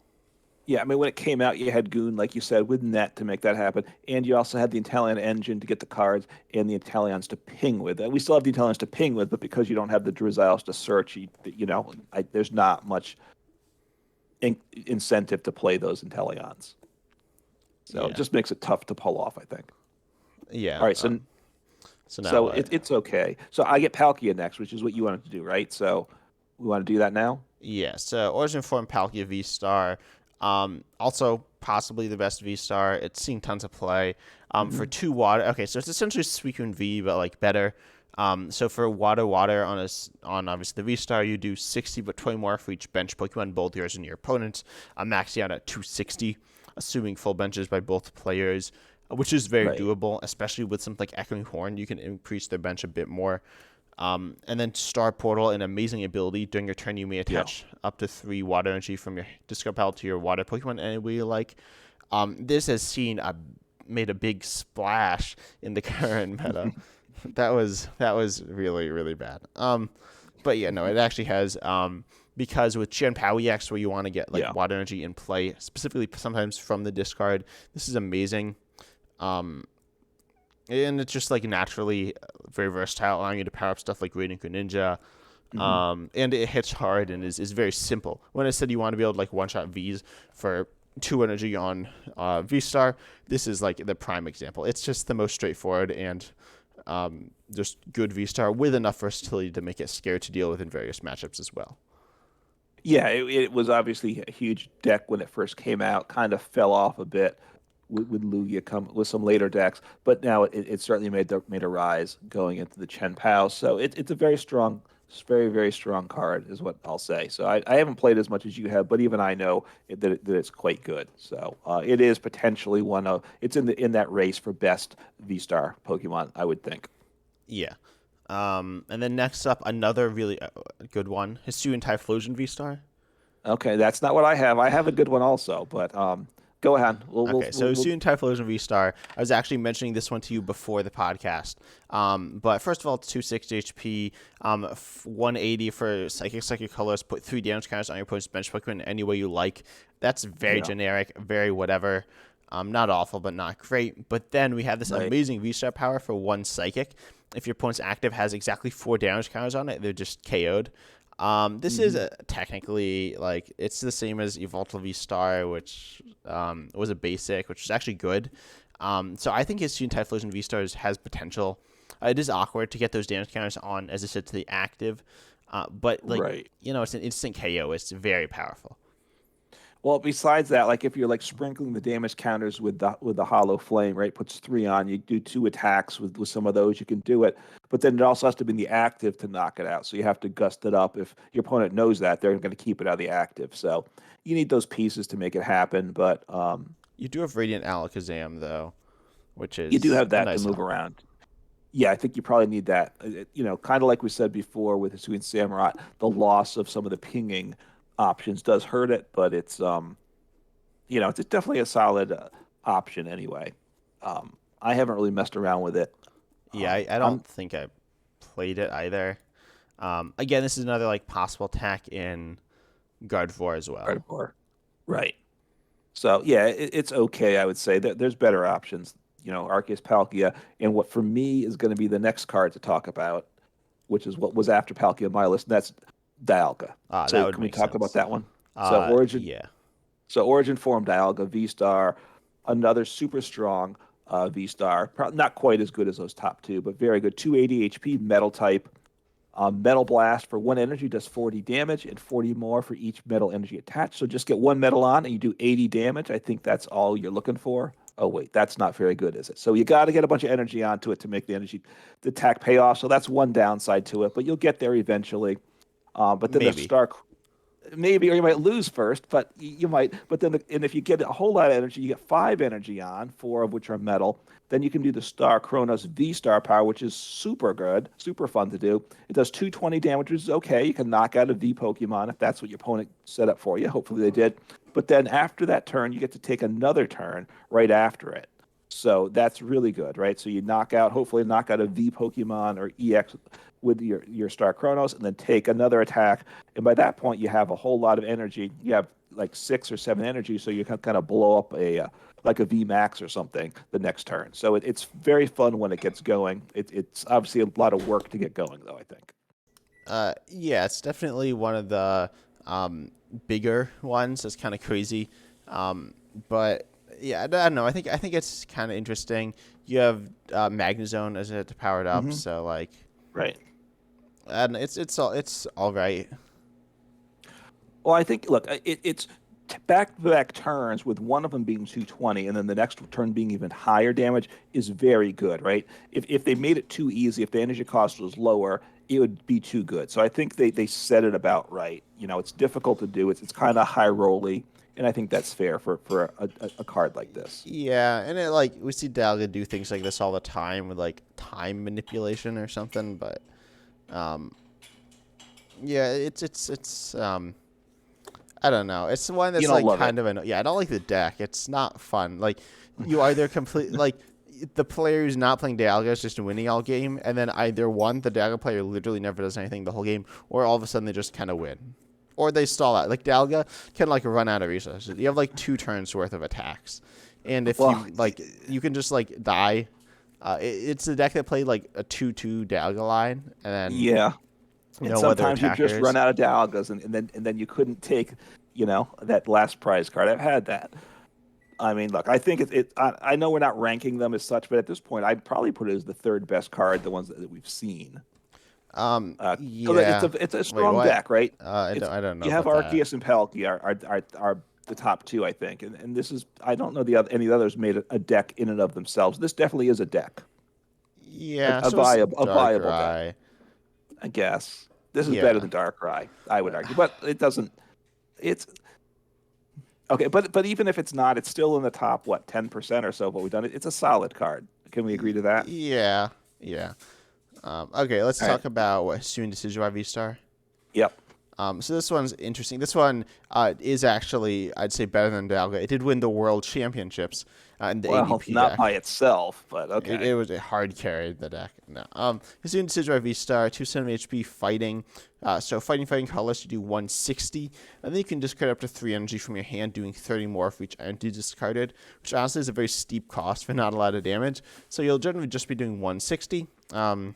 Yeah, I mean, when it came out, you had Goon, like you said, with Net to make that happen, and you also had the Italian engine to get the cards and the Italians to ping with. We still have the Italians to ping with, but because you don't have the Drizzles to search, there's not much incentive to play those Intellions. So it Yeah, just makes it tough to pull off, I think. yeah. All right, So now so what? it's okay. So I get Palkia next, which is what you wanted to do, right? So we want to do that now. Yeah. So Origin Form Palkia V Star. Also possibly the best V Star. It's seen tons of play. For Hmm. 2 water. Okay, so it's essentially Suicune V, but like better. So for water on on obviously the V Star, you do 60 but 20 more for each bench Pokemon, both yours and your opponent's. Maxing out at 260, assuming full benches by both players, which is very Right. doable, especially with something like Echoing Horn. You can increase their bench a bit more. And then Star Portal, an amazing ability. During your turn, you may Yeah. attach up to 3 water energy from your discard pile to your water Pokemon any way you like. This has made a big splash in the current meta. That was really really bad. But yeah, no, it actually has. Because with Chen Pao EX, where you want to get like Yeah. water energy in play, specifically sometimes from the discard, this is amazing. Um, and it's just like naturally very versatile, allowing you to power up stuff like Radiant Greninja. Hmm. And it hits hard and is very simple. When I said you want to be able to like one shot V's for 2 energy on V Star, this is like the prime example. It's just the most straightforward and just good V Star with enough versatility to make it scary to deal with in various matchups as well. Yeah, it was obviously a huge deck when it first came out. Kind of fell off a bit with Lugia come with some later decks, but now it certainly made a rise going into the Chen Pao. So it's a very very strong card, is what I'll say. So I haven't played as much as you have, but even I know that it's quite good. So it is potentially it's in that race for best V Star Pokemon, I would think. Yeah. And then next up, another really good one, Hisuian Typhlosion V Star. Okay, that's not what I have. I have a good one also, but go ahead. Okay, so Student Typhlosion V-Star. I was actually mentioning this one to you before the podcast. But first of all, it's 260 HP, 180 for Psychic Colors. Put 3 damage counters on your opponent's bench Pokemon any way you like. That's very Yeah, generic, very whatever. Not awful, but not great. But then we have this right. amazing V-Star power for 1 Psychic. If your opponent's active has exactly 4 damage counters on it, they're just KO'd. This is Hmm. technically like it's the same as Evolta V Star, which was a basic, which is actually good. So I think his Student Typhlosion V Stars has potential. It is awkward to get those damage counters on, as I said, to the active, but like Right. it's an instant KO. It's very powerful. Well, besides that, like if you're like sprinkling the damage counters with the hollow flame, right? Puts 3 on. You do 2 attacks with some of those. You can do it, but then it also has to be in the active to knock it out. So you have to gust it up. If your opponent knows that, they're going to keep it out of the active. So you need those pieces to make it happen. But You do have Radiant Alakazam though, which you do is have a that to nice move help. around. Yeah, I think you probably need that. Kind of like we said before with the Sweet Samurott, the loss of some of the pinging options does hurt it, but it's definitely a solid option anyway. I haven't really messed around with it. Yeah, I I'm don't think I played it either. Again, this is another like possible attack in Gardevoir as well. hardcore, right? So yeah, it's okay. I would say that there's better options. Arceus, Palkia, and what for me is going to be the next card to talk about, which is what was after Palkia on my list. And that's Dialga. That So would can we make talk about sense. that one? So origin, Yeah. so origin form Dialga V Star, another super strong V Star. Not quite as good as those top two, but very good. 280 HP, metal type. Metal Blast for 1 energy does 40 damage and 40 more for each metal energy attached. So just get 1 metal on and you do 80 damage. I think that's all you're looking for. Oh, wait, that's not very good, is it? So you got to get a bunch of energy onto it to make the attack pay off. So that's one downside to it, but you'll get there eventually. But then the Maybe. Star maybe, or you might lose first, but you might. But then, and if you get a whole lot of energy, you get 5 energy on, 4 of which are metal. Then you can do the Star Kronos V Star power, which is super good, super fun to do. It does 220 damage, which is okay. You can knock out a V Pokemon if that's what your opponent set up for you. Hopefully they did. But then after that turn, you get to take another turn right after it. So that's really good, right? So you hopefully knock out a V Pokemon or EX with your Star Chronos, and then take another attack. And by that point, you have a whole lot of energy. You have like 6 or 7 energy, so you can kind of blow up like a V Max or something the next turn. So it's very fun when it gets going. It's obviously a lot of work to get going, though, I think. Yeah, it's definitely one of the bigger ones. It's kind of crazy, but yeah, I don't know. I think it's kind of interesting. You have Magnezone as it to power it up, Hmm. so like, Right. and it's all right. Well, I think, look, it's back-to-back turns with one of them being 220 and then the next turn being even higher damage is very good, right? If they made it too easy, if the energy cost was lower, it would be too good. So I think they set it about right. It's difficult to do. It's kind of high rolly, and I think that's fair for a card like this. Yeah, and it like we see Dalga do things like this all the time with like time manipulation or something, but um, yeah, it's I don't know. It's the one You that's don't like love it. kind of yeah. I don't like the deck. It's not fun. Like you either complete like the player who's not playing Dialga is just winning all game, and then either one the Dialga player literally never does anything the whole game, or all of a sudden they just kind of win, or they stall out. Like Dialga can like run out of resources. You have like 2 turns worth of attacks, and if Well, you like, you can just like die. It's the deck that played like a 2-2 Dialga line, and then yeah. And no other sometimes you just run attackers. out of Dialgas, and then you couldn't take, that last prize card. I've had that. I mean, look, I think I know we're not ranking them as such, but at this point, I'd probably put it as the third best card, the ones that we've seen. Because it's Yeah. a Wait, strong what? deck, right? I don't know You have about that. Arceus and Palkia are the top two, I think, and this is I don't know any of the others made a deck in and of themselves. This definitely is a deck, Yeah, so is a viable deck, Darkrai. I guess. This is better Yeah. than Darkrai, I would argue, but it doesn't. It's okay, but even if it's not, it's still in the top, what, 10% or so of what we've done. It's a solid card. Can we agree to that? Yeah. Yeah. Okay, let's All right. talk about what Student Decision by V-Star. Yep. So this one's interesting. This one is actually, I'd say, better than Dialga. It did win the World Championships in the Well, AVP not deck. by itself, but It okay. was a hard carry, the deck. No. His unit is V Star, 270 HP fighting. So fighting colors, you do 160. And then you can discard up to 3 energy from your hand, doing 30 more for each energy discarded, which honestly is a very steep cost for not a lot of damage. So you'll generally just be doing 160. Hmm.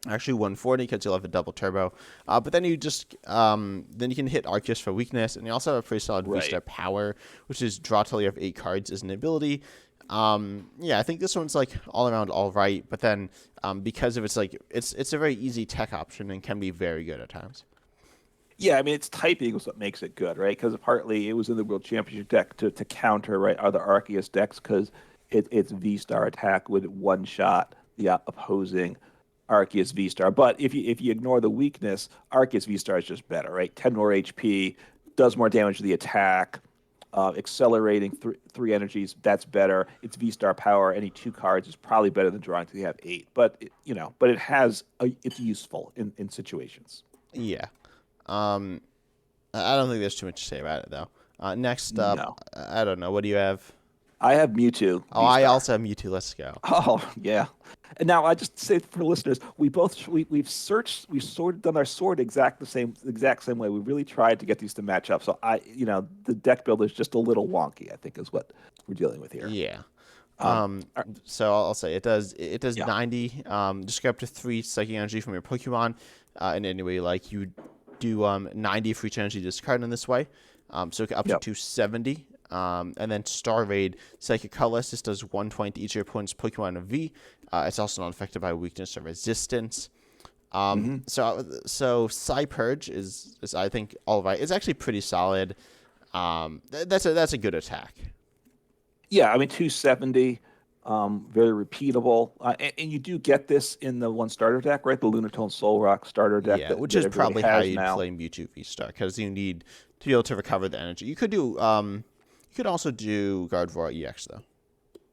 Actually 140 because you'll have a double turbo. But then then you can hit Arceus for weakness, and you also have a pretty solid Right. V-Star power, which is draw till you have 8 cards as an ability. Yeah, I think this one's like all around all right, but then because of it's a very easy tech option and can be very good at times. Yeah, I mean, it's typing is what makes it good, right? Because partly it was in the World Championship deck to counter, right, other Arceus decks because it's V Star attack with one shot the opposing Arceus V Star. But if you ignore the weakness, Arceus V Star is just better, right? 10 more HP, does more damage to the attack, accelerating three energies. That's better. It's V Star power. Any two cards is probably better than drawing till you have eight. But but it's useful in situations. Yeah. Um, I don't think there's too much to say about it though. Next up, No. I don't know. What do you have? I have Mewtwo Oh, V I Star. also have Mewtwo. Let's go. Oh yeah. And now I just say for listeners, we've searched, we've done our sort exact same way. We really tried to get these to match up. So the deck builder is just a little wonky, I think is what we're dealing with here. Yeah. Um, So I'll say it does yeah. 90. Just get up to 3 psychic energy from your Pokemon. In any way, like you do 90 for each energy discard in this way. So up to Yep. 270. And then Star Raid Psychic Colorless. This does 120 to each of your opponent's Pokemon in V. It's also not affected by weakness or resistance. Hmm. So Psy Purge is I think all right. It's actually pretty solid. That's a good attack. Yeah, I mean 270, very repeatable, and you do get this in the one starter deck, right? The Lunatone Soul Rock starter deck Yeah, that, which that is everybody probably how has you'd now. play Mewtwo V Star because you need to be able to recover the energy. You could also do Gardevoir EX though.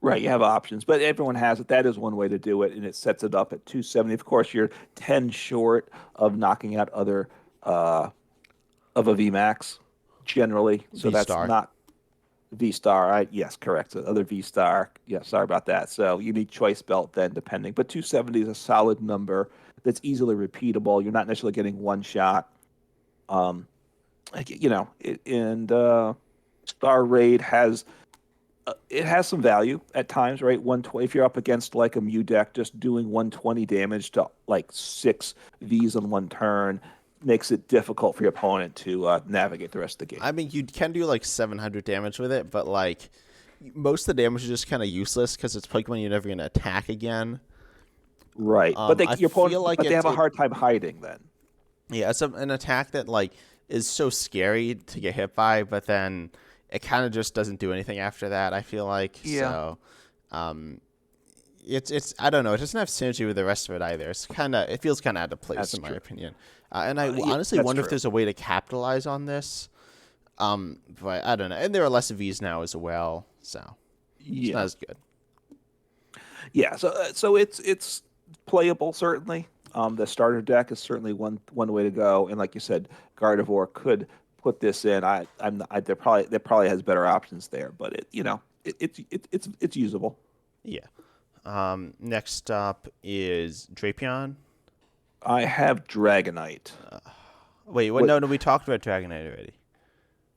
Right, you have options, but everyone has it. That is one way to do it, and it sets it up at 270. Of course, you're 10 short of knocking out other uh, of a VMAX generally, so V that's Star. not V Star. Yes, correct. So other V Star. Yeah, sorry about that. So you need choice belt then, depending. But 270 is a solid number that's easily repeatable. You're not necessarily getting one shot. Um, and Star Raid has it has some value at times, right? 120 if you're up against like a Mew deck, just doing 120 damage to like six Vs on one turn makes it difficult for your opponent to navigate the rest of the game. I mean, you can do like 700 damage with it, but like most of the damage is just kind of useless because it's Pokemon you're never gonna attack again. Right, but I your feel opponent, like but they have a it hard time hiding then. yeah, it's an attack that like is so scary to get hit by, but then it kind of just doesn't do anything after that. I feel like Yeah, so. Um, it's I don't know. It doesn't have synergy with the rest of it either. It feels kind of out of place that's in my true. opinion. And I Yeah, honestly that's wonder if true. there's a way to capitalize on this. But I don't know. And there are less V's now as well, so it's not Yeah, as good. yeah. So it's playable certainly. The starter deck is certainly one way to go, and like you said, Gardevoir could put this in. There probably has better options there, but it's usable. Yeah. Next up is Drapion. I have Dragonite. Wait, what? What? No, we talked about Dragonite already.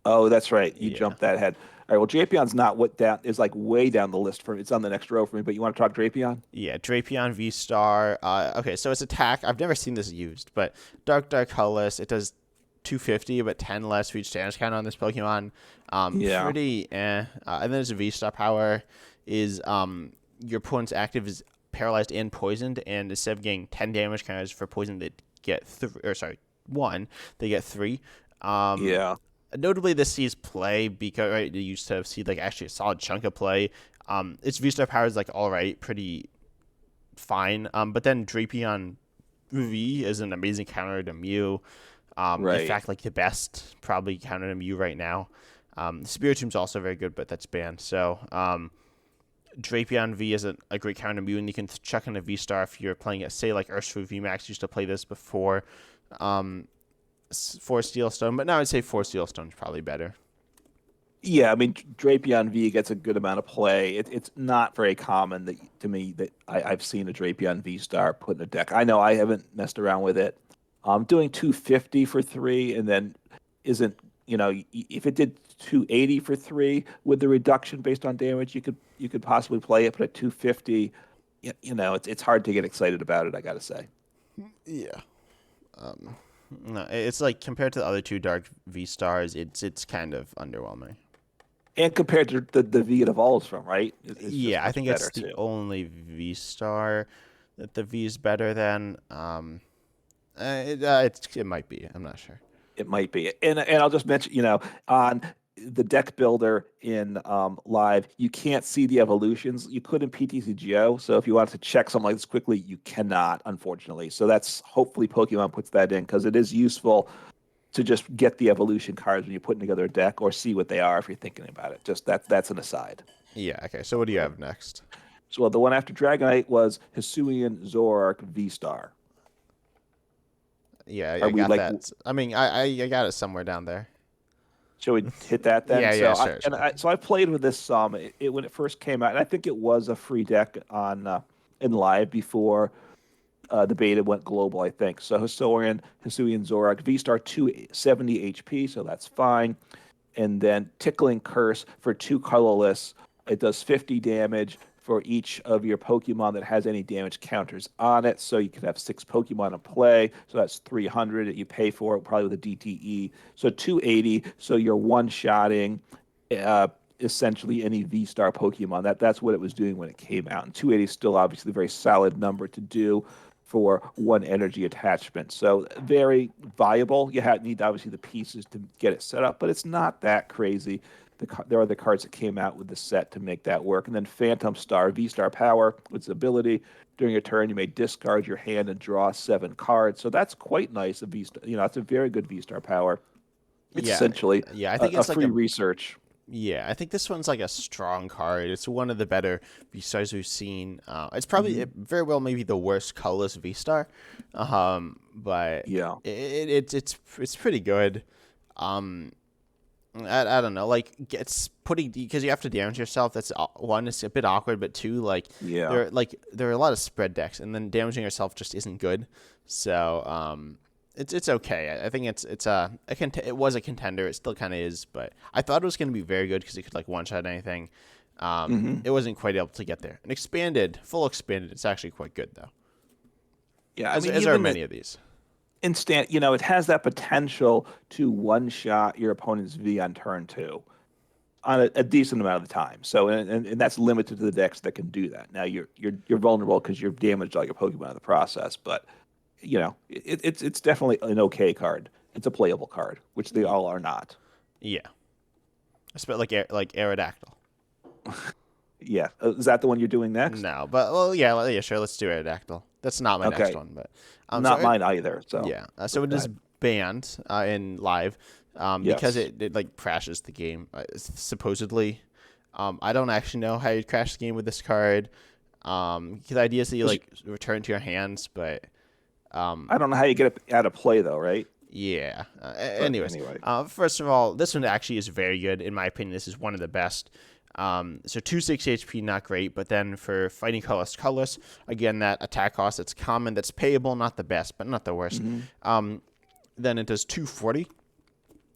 Oh, that's right. You Yeah. jumped that ahead. All right. Well, Drapion's not what down is like way down the list for me. It's on the next row for me. But you want to talk Drapion? Yeah, Drapion V Star. Okay, so its attack. I've never seen this used, but Dark Colorless. It does 250, but 10 less for each damage count on this Pokemon. Yeah. Pretty eh. And then its V Star power is your opponent's active is paralyzed and poisoned, and instead of getting 10 damage counters for poison, they get one. They get three. Um, Yeah. Notably, this sees play because right, you used to see like actually a solid chunk of play. Its V Star power is like all right, pretty fine. But then Drapion V is an amazing counter to Mew. In Right. fact, like the best probably counter to Mew right now. Spiritomb also very good, but that's banned. So Drapion V is a great counter to Mew, and you can chuck in a V Star if you're playing it. Say like Urshifu VMAX used to play this before. Um, 4 Steel Stone, but now I'd say 4 Steel Stone's probably better. Yeah, I mean, Drapion V gets a good amount of play. It's not very common to me that I've seen a Drapion V star put in a deck. I know I haven't messed around with it. Doing 250 for three, and then isn't, if it did 280 for three with the reduction based on damage, you could possibly play it, but at 250, it's hard to get excited about it, I gotta say. Yeah. No, it's like compared to the other two Dark V stars, it's kind of underwhelming. And compared to the V it evolves from, right? It's just Yeah, I much think better it's the too. only V star that the V is better than. It might be. I'm not sure. It might be. And I'll just mention, on the deck builder in live, you can't see the evolutions. You could in PTCGO. So if you wanted to check something like this quickly, you cannot, unfortunately. So that's hopefully Pokemon puts that in because it is useful to just get the evolution cards when you're putting together a deck or see what they are if you're thinking about it. Just that's an aside. Yeah. Okay. So what do you have next? So the one after Dragonite was Hisuian Zoroark V Star. Yeah, Are I we got like that. I mean, I got it somewhere down there. Shall we hit that then? Yeah. Yeah. Sure. Sure. So I played with this some when it first came out, and I think it was a free deck on in live before the beta went global. I think so. Hisuian Zorak V Star 270 HP, so that's fine. And then Tickling Curse for two colorless. It does 50 damage for each of your Pokemon that has any damage counters on it. So you could have six Pokemon in play. So that's 300 that you pay for it, probably with a DTE. So 280. So you're one-shotting uh, essentially any V-Star Pokemon. That's what it was doing when it came out. And 280 is still obviously a very solid number to do for one energy attachment. So very viable. Need obviously the pieces to get it set up, but it's not that crazy. There are the cards that came out with the set to make that work. And then Phantom Star, V Star Power, with its ability. During your turn, you may discard your hand and draw seven cards. So that's quite nice. A V Star, that's a very good V Star Power. It's Yeah. essentially Yeah. I a, think a it's like free a. research. Yeah, I think this one's like a strong card. It's one of the better V stars we've seen. It's probably very well maybe the worst colorless V star, but Yeah. it's pretty good. Um, I don't know, like it's putting because you have to damage yourself. That's one, it's a bit awkward, but two, like Yeah. there are a lot of spread decks, and then damaging yourself just isn't good. So it's okay. I think it was a contender. It still kind of is, but I thought it was going to be very good because it could like one shot anything. hmm It wasn't quite able to get there. And full expanded, it's actually quite good though. Yeah. I As mean, as are even the many of these. instant, it has that potential to one shot your opponent's V on turn two on a decent amount of the time. So, and that's limited to the decks that can do that. Now you're vulnerable because you're damaged all your Pokemon in the process, but it's definitely an okay card. It's a playable card, which they Y- all are not. Yeah, it's about like Aerodactyl. Yeah, is that the one you're doing next? No, but well, yeah, sure. Let's do Aerodactyl. That's not my next Okay, one, but so not mine either. So, yeah, so it go is ahead. banned in live, because Yes. it like crashes the game supposedly. I don't actually know how you crash the game with this card. The idea is that you 'Cause like return to your hands, but I don't know how you get it out of play though, right? yeah. But Anyways, anyway, first of all, this one actually is very good in my opinion. This is one of the best. So 260 HP, not great, but then for fighting colorless, again that attack cost that's common, that's payable, not the best, but not the worst. hmm Then it does 240.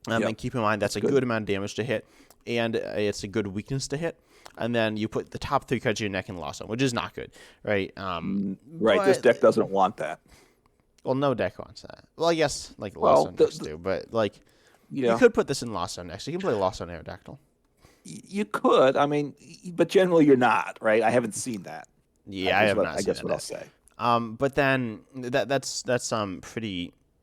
Yep, And keep in mind that's that's a good. good amount of damage to hit, and it's a good weakness to hit. And then you put the top three cards of your neck and lost them, which is not good, right? Right, this But deck doesn't want that. well, no deck wants that. Well, I guess like Lost Well, on decks do, but like you yeah, could put this in Lost on decks. You can play Lost on Aerodactyl. you could. I mean, but generally you're not, right? I haven't seen that. Yeah, I have not I seen guess that what I'll deck. say. But then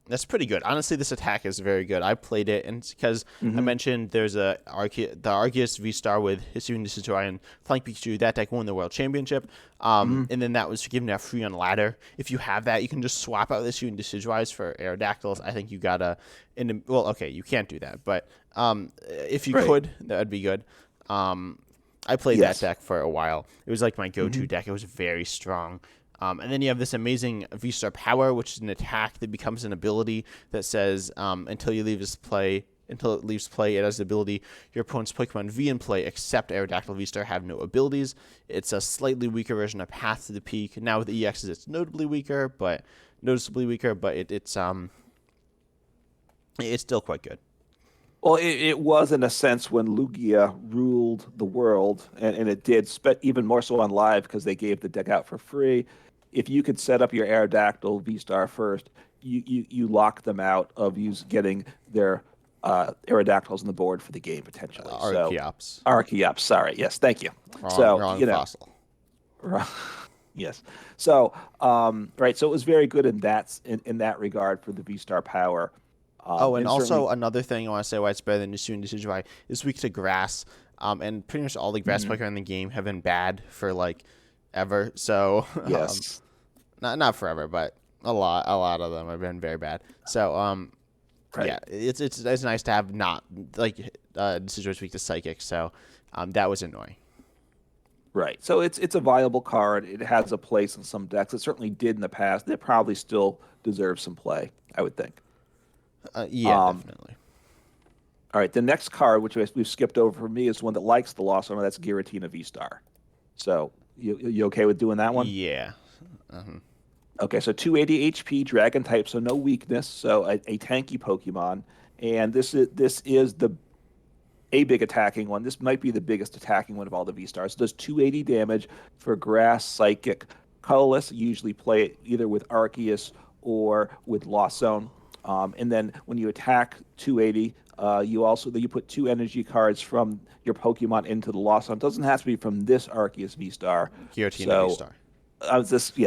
that's pretty good. Honestly, this attack is very good. I played it, and it's because I hmm mentioned there's the Arceus V Star with Hisuian Decidueye and Flank Pikachu. That deck won the World Championship. hmm And then that was given out free on ladder. If you have that, you can just swap out the Hisuian Decidueyes for Aerodactyls. I think you gotta. Well, okay, you can't do that, but if you Right. could, that would be good. I played that Yes. deck for a while. It was like my go-to hmm deck. It was very strong. And then you have this amazing V-Star Power, which is an attack that becomes an ability that says until it leaves play, it has the ability your opponent's Pokemon V in play except Aerodactyl V-Star have no abilities. It's a slightly weaker version of Path to the Peak. Now with EXs, it's noticeably weaker, but it's still quite good. Well, it was in a sense when Lugia ruled the world, and it did, even more so on live because they gave the deck out for free. If you could set up your Aerodactyl V Star first, you lock them out of getting their Aerodactyls on the board for the game potentially. So Archeops. Archeops, sorry, yes, thank you. Wrong, So wrong fossil. yes. So right, so it was very good in that regard for the V Star power. And also certainly, another thing I want to say why it's better than Nisui and Decidueye is weak to grass. And pretty much all the grass Pokemon in the game have been bad for like ever. So yes, not forever, but a lot of them have been very bad. So right. yeah, it's nice to have not like Decidueye's weak to psychic. So that was annoying. Right. So it's a viable card. It has a place in some decks. It certainly did in the past. It probably still deserves some play, I would think. Yeah, Um, definitely. all right. The next card, which we've skipped over for me, is one that likes the Lost Owner. That's Giratina V Star. So you okay with doing that one? Yeah. Uh-huh. Okay. So 280 HP, Dragon type, so no weakness. So a tanky Pokemon, and this is the a big attacking one. This might be the biggest attacking one of all the V stars. It does 280 damage for grass, psychic, colorless. You usually play it either with Arceus or with Lost Zone. And then when you attack 280, you put two energy cards from your Pokemon into the Lost Zone. It doesn't have to be from this Arceus V Star. Giratina V So Star.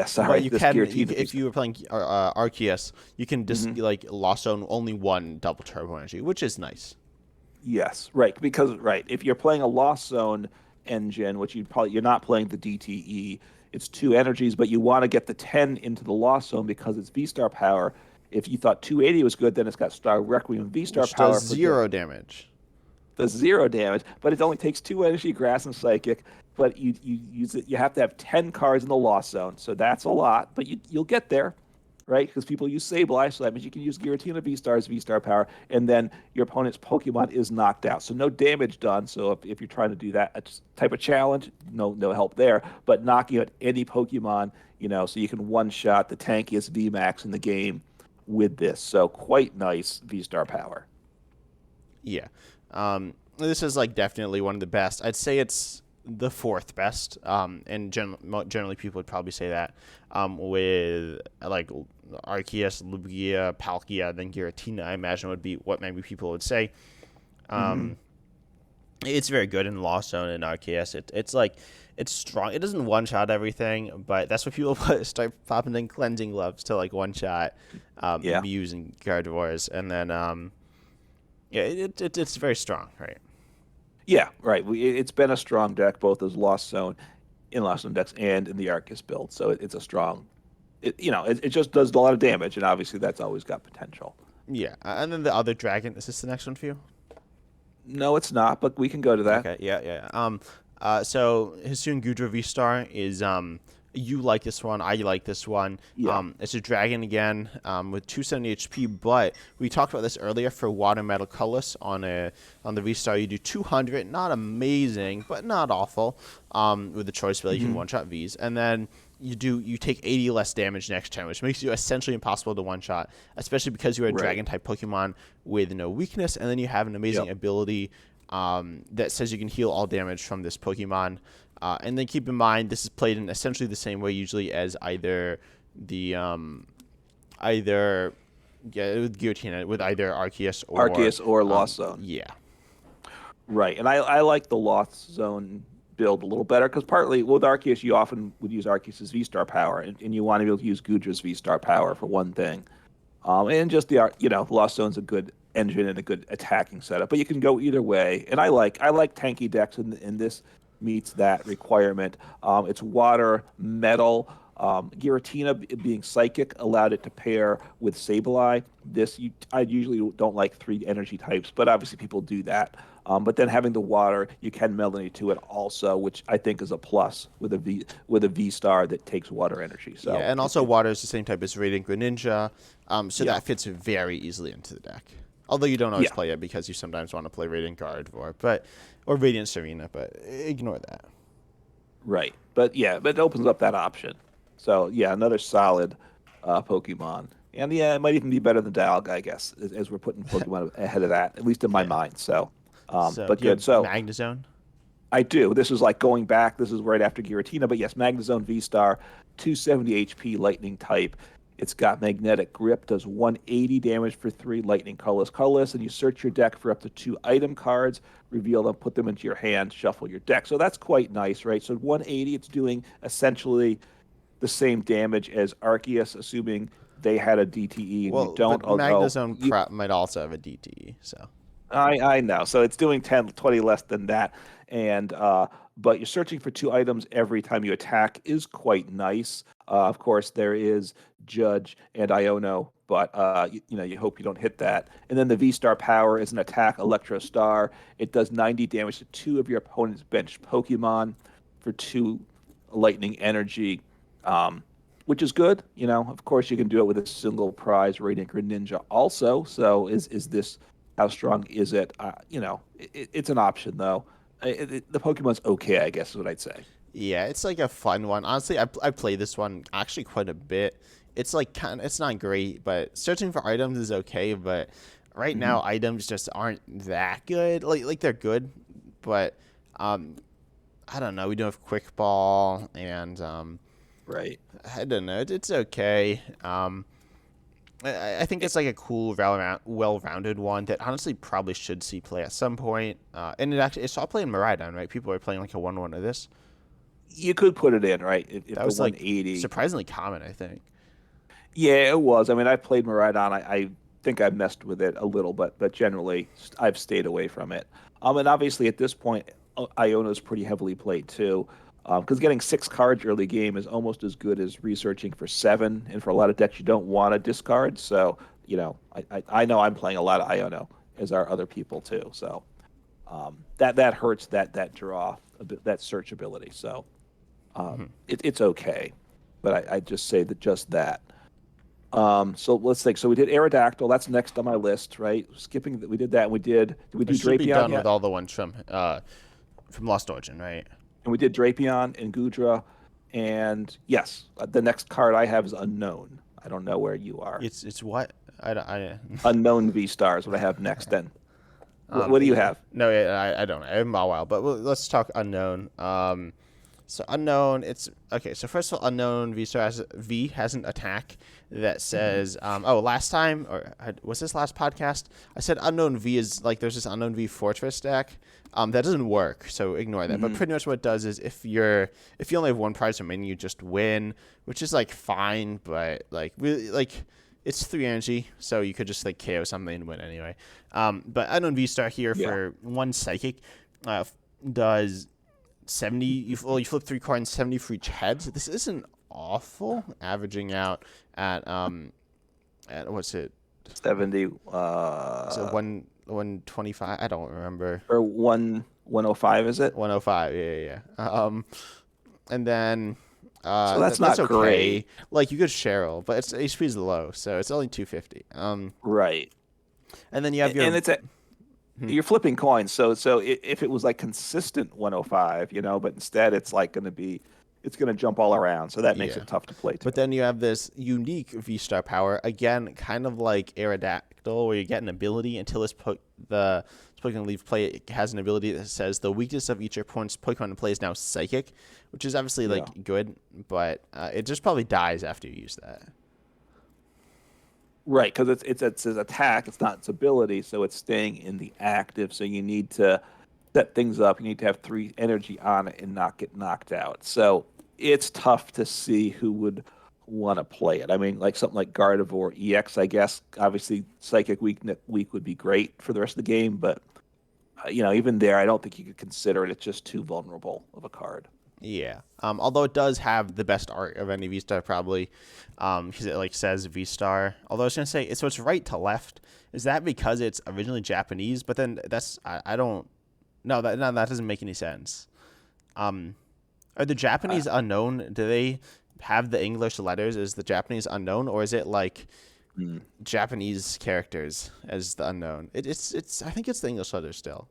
sorry, But you this can, Giratina V if Star. you were playing Arceus, you can just Mhm. like Lost Zone only one double turbo energy, which is nice. Yes, right. Because if you're playing a Lost Zone engine, which you're not playing the DTE, it's two energies, but you want to get the 10 into the Lost Zone because it's V Star power. If you thought 280 was good, then it's got Star Requiem V Star Which does power for zero damage. the zero damage, but it only takes two energy, grass and psychic. But you use it. You have to have 10 cards in the Lost Zone, so that's a lot. But you'll get there, right? Because people use Sableye, so that means you can use Giratina V Stars, V Star power, and then your opponent's Pokemon is knocked out, so no damage done. So if you're trying to do that type of challenge, no help there. But knocking out any Pokemon, so you can one shot the tankiest VMAX in the game with this. So quite nice V Star power. Yeah. This is like definitely one of the best. I'd say it's the fourth best. And generally people would probably say that. With like Arceus, Lugia, Palkia, then Giratina, I imagine would be what maybe people would say. Mm-hmm. It's very good in Lost Zone and Arceus. It's like it's strong. It doesn't one shot everything, but that's what people start popping in cleansing gloves to like one shot Yeah. Muse and Gardevoirs, and then yeah, it's very strong, right? Yeah, right. It's been a strong deck both as Lost Zone in Lost Zone decks and in the Arceus build. So it's a strong. It just does a lot of damage, and obviously that's always got potential. Yeah, and then the other dragon. Is this the next one for you? No, it's not, but we can go to that. Okay, yeah. So Hisuian Gudra V Star is you like this one, I like this one. Yeah. It's a dragon again, with 270 HP, but we talked about this earlier for Water Metal Colorless on the V Star. You do 200, not amazing, but not awful. With the choice ability, you can one shot Vs, and then you take 80 less damage next turn, which makes you essentially impossible to one shot, especially because you're a Right. dragon type Pokemon with no weakness, and then you have an amazing Yep. ability that says you can heal all damage from this Pokemon. And then keep in mind this is played in essentially the same way usually as either with Giratina, with either Arceus Arceus or Lost Zone. yeah. Right. And I like the Lost Zone build a little better because partly with Arceus, you often would use Arceus's V Star power, and you want to be able to use Gudra's V Star power for one thing. And just Lost Zone's a good engine and a good attacking setup, but you can go either way. And I like tanky decks, and this meets that requirement. It's water, metal. Giratina being psychic allowed it to pair with Sableye. I usually don't like three energy types, but obviously people do that. But then having the water, you can Melanie to it also, which I think is a plus with a V star that takes water energy. Yeah, So and also water is the same type as Radiant Greninja, so yeah, that fits very easily into the deck. Although you don't always yeah, play it because you sometimes want to play Radiant Gardevoir, or Radiant Serena, but ignore that. right. But yeah, but it opens up that option. So yeah, another solid Pokemon. And yeah, it might even be better than Dialga, I guess, as we're putting Pokemon ahead of that, at least in my Yeah. mind. So, So but do you have good. So Magnezone? I do. This is like going back. This is right after Giratina, but yes, Magnezone V Star, 270 HP, Lightning type. It's got magnetic grip, does 180 damage for three, lightning colorless, and you search your deck for up to two item cards, reveal them, put them into your hand, shuffle your deck. So that's quite nice, right? So 180, it's doing essentially the same damage as Arceus, assuming they had a DTE and you Well, don't. but Although Magnezone you, might also have a DTE, so. I know. So it's doing 10, 20 less than that. And but you're searching for two items every time you attack is quite nice. Of course, there is Judge and Iono, but you hope you don't hit that. And then the V Star power is an attack Electro Star. It does 90 damage to two of your opponent's bench Pokemon for two lightning energy. Which is good, Of course, you can do it with a single prize Radiant Greninja also. So is this how strong is it? It's an option though. The Pokemon's okay, I guess is what I'd say. Yeah, it's like a fun one. Honestly, I play this one actually quite a bit. It's like it's not great, but searching for items is okay. But right Hmm. now, items just aren't that good. Like they're good, but um, I don't know. We do have Quick Ball, and Right. I don't know. It's okay. I think It, it's like a cool, well-rounded one that honestly probably should see play at some point. And it saw play in Miraidon, right? People are playing like a 1-1 of this. you could put it in, right? If That the was like 180. surprisingly common, I think. Yeah, it was. I mean, I played Miraidon. I think I messed with it a little, but generally I've stayed away from it. And obviously at this point, Iona's pretty heavily played too. Because getting six cards early game is almost as good as researching for seven, and for a lot of decks you don't want to discard. So I know I'm playing a lot of Iono, as are other people too. So that hurts that draw a bit, that search ability. So it's okay, but I just say that just that. So let's think. So we did Aerodactyl. That's next on my list, right? Skipping that, we did that. And we did we It do should be Drapion done with yet? all the ones from Lost Origin, right? And we did Drapion and Gudra. And yes, the next card I have is Unknown. I don't know where you are. It's what I Unknown V Stars. What I have next then. What do you yeah. have? No, yeah, I don't know. I have a while, but let's talk unknown. So unknown, it's okay. So first of all, unknown V has an attack that Hmm. says, last time was this last podcast? I said unknown V is like there's this unknown V fortress deck. That doesn't work, so ignore that. But Hmm. pretty much what it does is if you only have one prize remaining, you just win, which is like fine, but like really like it's 3 energy, so you could just like KO something and win anyway. But unknown V star here Yeah. for one psychic does 70. You flip three coins, 70 for each head. So this isn't awful, averaging out at what's it? 70 So 125. I don't remember. or 105 is it? 105. Yeah. And then So that's that's not okay. great. Like you could Cheryl, but its HP is low, so it's only 250. Right. And then you have And your it's a you're flipping coins. So if it was like consistent 105, but instead it's going to jump all around. So that makes yeah. it tough to play But too. then you have this unique V-Star power. Again, kind of like Aerodactyl, where you get an ability until the Pokemon leave play. It has an ability that says the weakness of each opponent's Pokemon in play is now Psychic, which is obviously Yeah. like good, but it just probably dies after you use that. Right, because it's its attack, it's not its ability, so it's staying in the active. So you need to set things up. You need to have three energy on it and not get knocked out. So it's tough to see who would want to play it. I mean, like something like Gardevoir EX, I guess. Obviously, Psychic weak would be great for the rest of the game, but even there, I don't think you could consider it. It's just too vulnerable of a card. Yeah. Although it does have the best art of any V Star probably, because it like says V Star. Although I was gonna say so it's right to left. Is that because it's originally Japanese? But then I don't no that doesn't make any sense. Um, are the Uh, Japanese unknown? Do they have the English letters? Is the Japanese unknown, or is it like mm, Japanese characters as the unknown? It's I think it's the English letters still.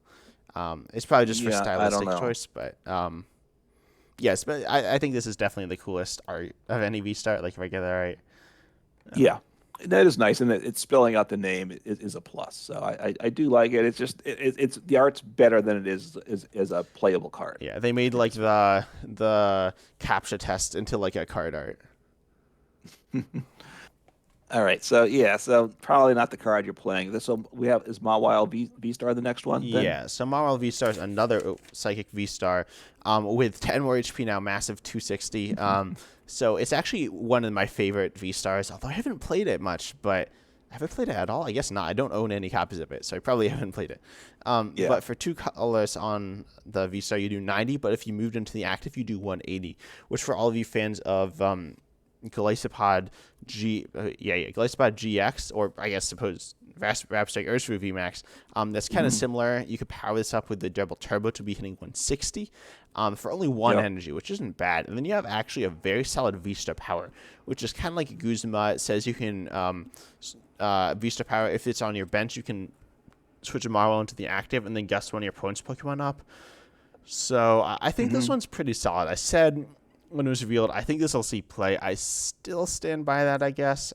It's probably just for yeah, I don't stylistic know. choice, but yes, but I think this is definitely the coolest art of any V Star, like regular art. Yeah, that is nice, and it's spelling out the name is a plus. So I do like it. It's just it's the art's better than it is a playable card. Yeah, they made I think like it's better. the captcha test into like a card art. All right, so yeah, so probably not the card you're playing. This will we have is Mawile V Star the next one then? Yeah, so Marvel V Star is another Psychic V Star, with 10 more HP now, massive 260. So it's actually one of my favorite V Stars. Although I haven't played it much, but have I played it at all? I guess not. I don't own any copies of it, so I probably haven't played it. Yeah. But for two colors on the V Star, you do 90. But if you moved into the active, you do 180. Which for all of you fans of Galacipod Galacipod GX, or I guess suppose Rapstrike Urshifu VMAX. That's kind of Mhm. similar. You could power this up with the double turbo to be hitting 160, for only one Yep. energy, which isn't bad. And then you have actually a very solid V-Star power, which is kind of like Guzma. It says you can V-Star power if it's on your bench. You can switch a Marvel into the active and then gust one of your opponent's Pokemon up. So I think this Hmm. one's pretty solid. I said when it was revealed, I think this will see play. I still stand by that, I guess.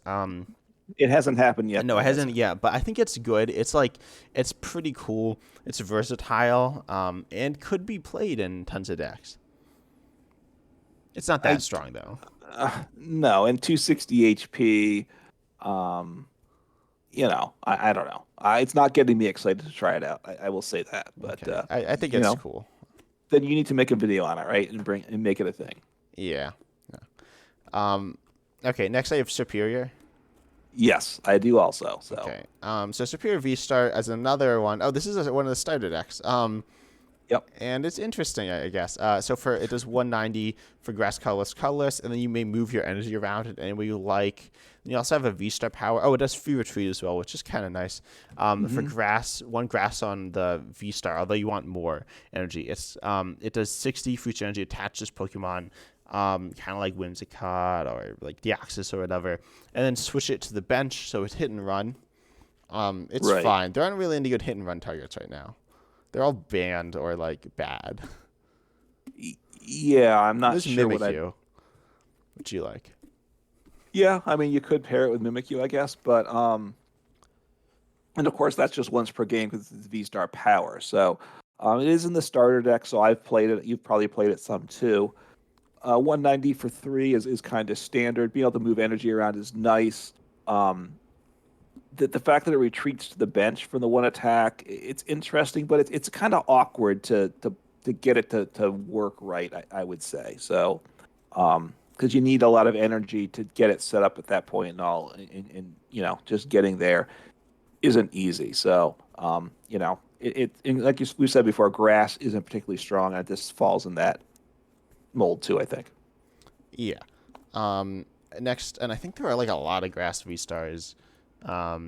It hasn't happened yet No, it though, has hasn't it? yet, but I think it's good. It's like it's pretty cool. It's versatile, and could be played in tons of decks. It's not that I strong though. no, and 260 HP. Um, I don't know. It's not getting me excited to try it out. I will say that, but Okay, I think you it's know, cool. then you need to make a video on it, right, and make it a thing. Yeah. Um, okay. Next, I have Superior. Yes, I do also. So, Okay. So Superior V Star as another one. Oh, this is one of the starter decks. yep. And it's interesting, I guess. So for it does 190 for grass colorless, and then you may move your energy around it any way you like. And you also have a V Star power. Oh, it does free retreat as well, which is kind of nice. For Hmm. grass, one grass on the V Star, although you want more energy. It does 60 future energy attached to this Pokemon, kind of like Whimsicott or like Deoxys or whatever, and then switch it to the bench so it's hit and run. It's Right. fine. There aren't really any good hit and run targets right now. They're all banned or like bad. Yeah, I'm not There's sure what I. Mimikyu, which you like. Yeah, I mean, you could pair it with Mimikyu, I guess, but and of course that's just once per game because it's V Star power. So, it is in the starter deck. So I've played it. You've probably played it some too. 190 for three is kind of standard. Being able to move energy around is nice. Um, the fact that it retreats to the bench from the one attack, it's interesting, but it's kind of awkward to get it to work right. I would say so, because you need a lot of energy to get it set up at that point and all, and just getting there isn't easy. So, and like we said before, grass isn't particularly strong, and this falls in that mold too. I think. Yeah. Um, Next, and I think there are like a lot of grass V stars.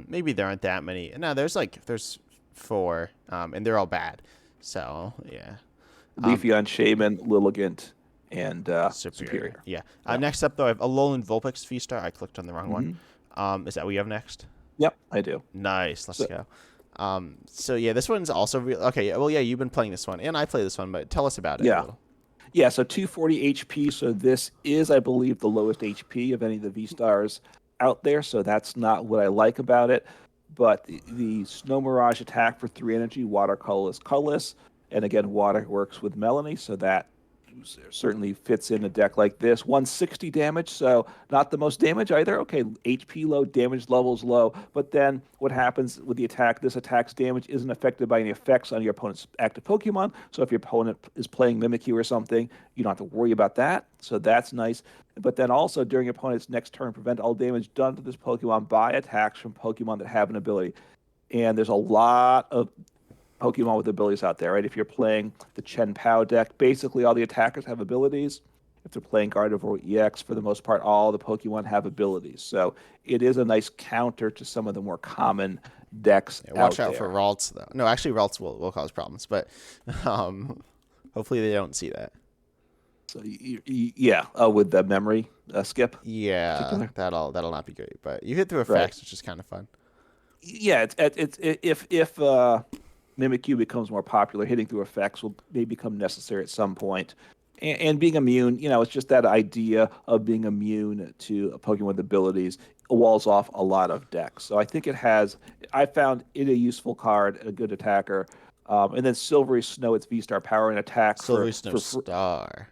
Maybe there aren't that many. No, there's four, and they're all bad. So yeah. Um, Leafeon, Shaman, Lilligant, and Superior. Superior. Yeah. Yeah. Next up though, I have Alolan Vulpix V star. I clicked on the wrong one. Hmm. Is that what you have next? Yep, I do. Nice. Let's So go. So yeah, this one's also okay. Well, yeah, you've been playing this one, and I play this one, but tell us about it a yeah, little. yeah. So 240 HP. So this is, I believe, the lowest HP of any of the V stars out there. So that's not what I like about it. But the Snow Mirage attack for three energy, water colorless, and again, water works with Melanie, so that certainly fits in a deck like this. 160 damage, so not the most damage either. Okay, HP low, damage levels low, but then what happens with the attack? This attack's damage isn't affected by any effects on your opponent's active Pokemon. So if your opponent is playing Mimikyu or something, you don't have to worry about that. So that's nice. But then also during your opponent's next turn, prevent all damage done to this Pokemon by attacks from Pokemon that have an ability. And there's a lot of Pokemon with abilities out there, right? If you're playing the Chen Pao deck, basically all the attackers have abilities. If they're playing Gardevoir EX, for the most part, all the Pokemon have abilities. So it is a nice counter to some of the more common decks Yeah, watch out out for there. Ralts though. No, actually, Ralts will cause problems, but um, hopefully they don't see that. So yeah, with the memory skip, Yeah, particular, that'll not be great. But you hit through right? effects, which is kind of fun. Yeah, if Mimikyu becomes more popular, hitting through effects will may become necessary at some point. And being immune, it's just that idea of being immune to a Pokemon with abilities walls off a lot of decks. So I think I found it a useful card, a good attacker. And then Silvery Snow, its V-Star power and attack Silvery Snow for Star.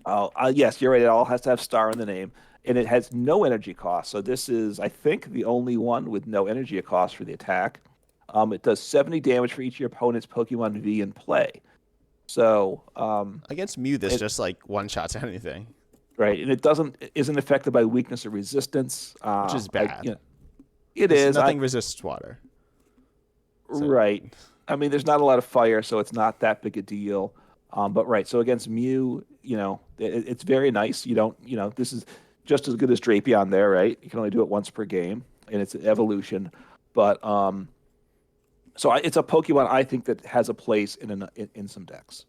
Oh, yes, you're right. It all has to have star in the name, and it has no energy cost. So this is, I think, the only one with no energy cost for the attack. It does 70 damage for each of your opponent's Pokemon V in play. So, Against Mew, this it just like one shots anything, right, and it isn't affected by weakness or resistance. which is bad It because is. nothing resists water. So Right. I mean, there's not a lot of fire, so it's not that big a deal. But right, so against Mew, it's very nice. You don't, this is just as good as Drapion there, right? You can only do it once per game, and it's an evolution. But it's a Pokemon I think that has a place in some decks.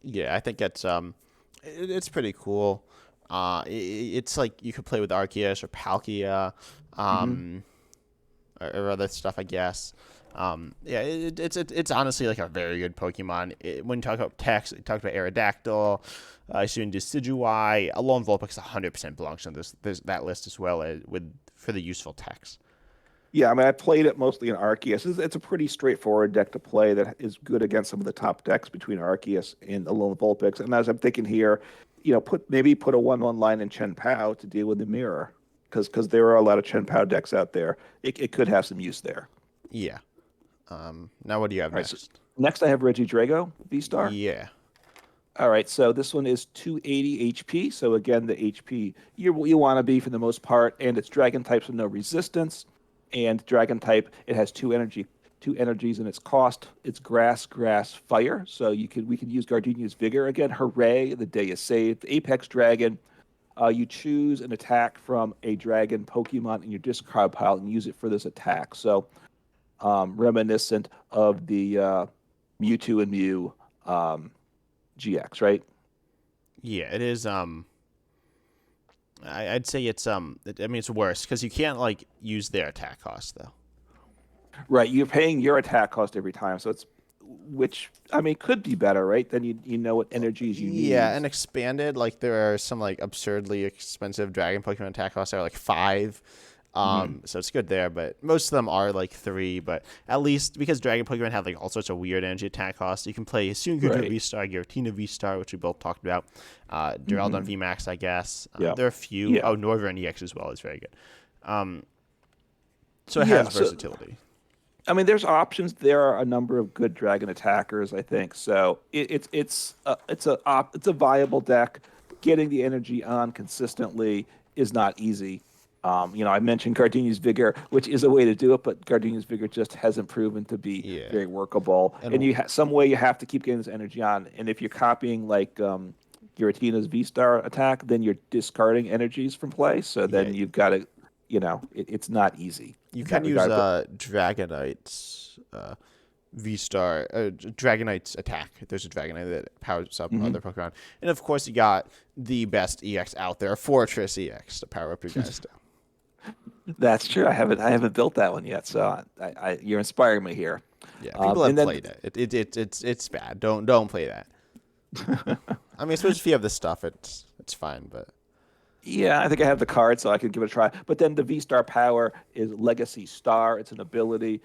yeah, I think it's pretty cool. It's like you could play with Arceus or Palkia, Hmm. um, or other stuff, I guess. Yeah, it's honestly like a very good Pokemon. When you talk about text, you talk about Aerodactyl, soon Decidueye, Alolan Vulpix 100% belongs on that list as well as with for the useful text. Yeah, I mean, I played it mostly in Arceus. It's a pretty straightforward deck to play that is good against some of the top decks between Arceus and Alolan Vulpix. And as I'm thinking here, put a 1/1 line in Chen Pao to deal with the mirror because there are a lot of Chen Pao decks out there. It could have some use there. Yeah. Now what do you have All right, so next? next I have Regidrago V-Star. Yeah. All right, so this one is 280 HP. So again, the HP you want to be for the most part, and it's Dragon types with no resistance. And Dragon type, it has two energies in its cost. It's grass, fire. So we can use Gardenia's Vigor again. Hooray! The day is saved. Apex Dragon. You choose an attack from a dragon Pokemon in your discard pile and use it for this attack. So reminiscent of the Mewtwo and Mew GX, right? Yeah, it is. I'd say I mean, it's worse because you can't like use their attack cost though. Right. You're paying your attack cost every time, so it's which I mean could be better, right? Then you know what energies you Yeah, need. and expanded, like there are some like absurdly expensive dragon Pokemon attack costs that are like 5. Hmm. So it's good there, but most of them are like 3. But at least because dragon Pokemon have like all sorts of weird energy attack costs, you can play Sungudu Right. V Star, Giratina V Star, which we both talked about, Duraludon Hmm. V Max, I guess. Yeah. There are a few. Yeah. Oh, Northern EX as well is very good. Um, so it has Yeah. So versatility. I mean, there's options. There are a number of good dragon attackers, I think. So it's a viable deck. Getting the energy on consistently is not easy. I mentioned Gardenia's Vigor, which is a way to do it, but Gardenia's Vigor just hasn't proven to be Yeah, very workable. And and some way you have to keep getting this energy on. And if you're copying like Giratina's V-Star attack, then you're discarding energies from play. So yeah, then you've got to, it's not easy you in can that use regard. But Dragonite's V Star, Dragonite's attack. There's a Dragonite that powers up mhm. other Pokemon, and of course you got the best EX out there, Fortress EX, to power up your guys down. That's true. I haven't built that one yet, so you're inspiring me here. Yeah, people have And then, played it. It's bad. Don't play that. I mean, especially if you have the stuff, it's fine. But yeah, I think I have the card, so I can give it a try. But then the V Star power is Legacy Star. It's an ability,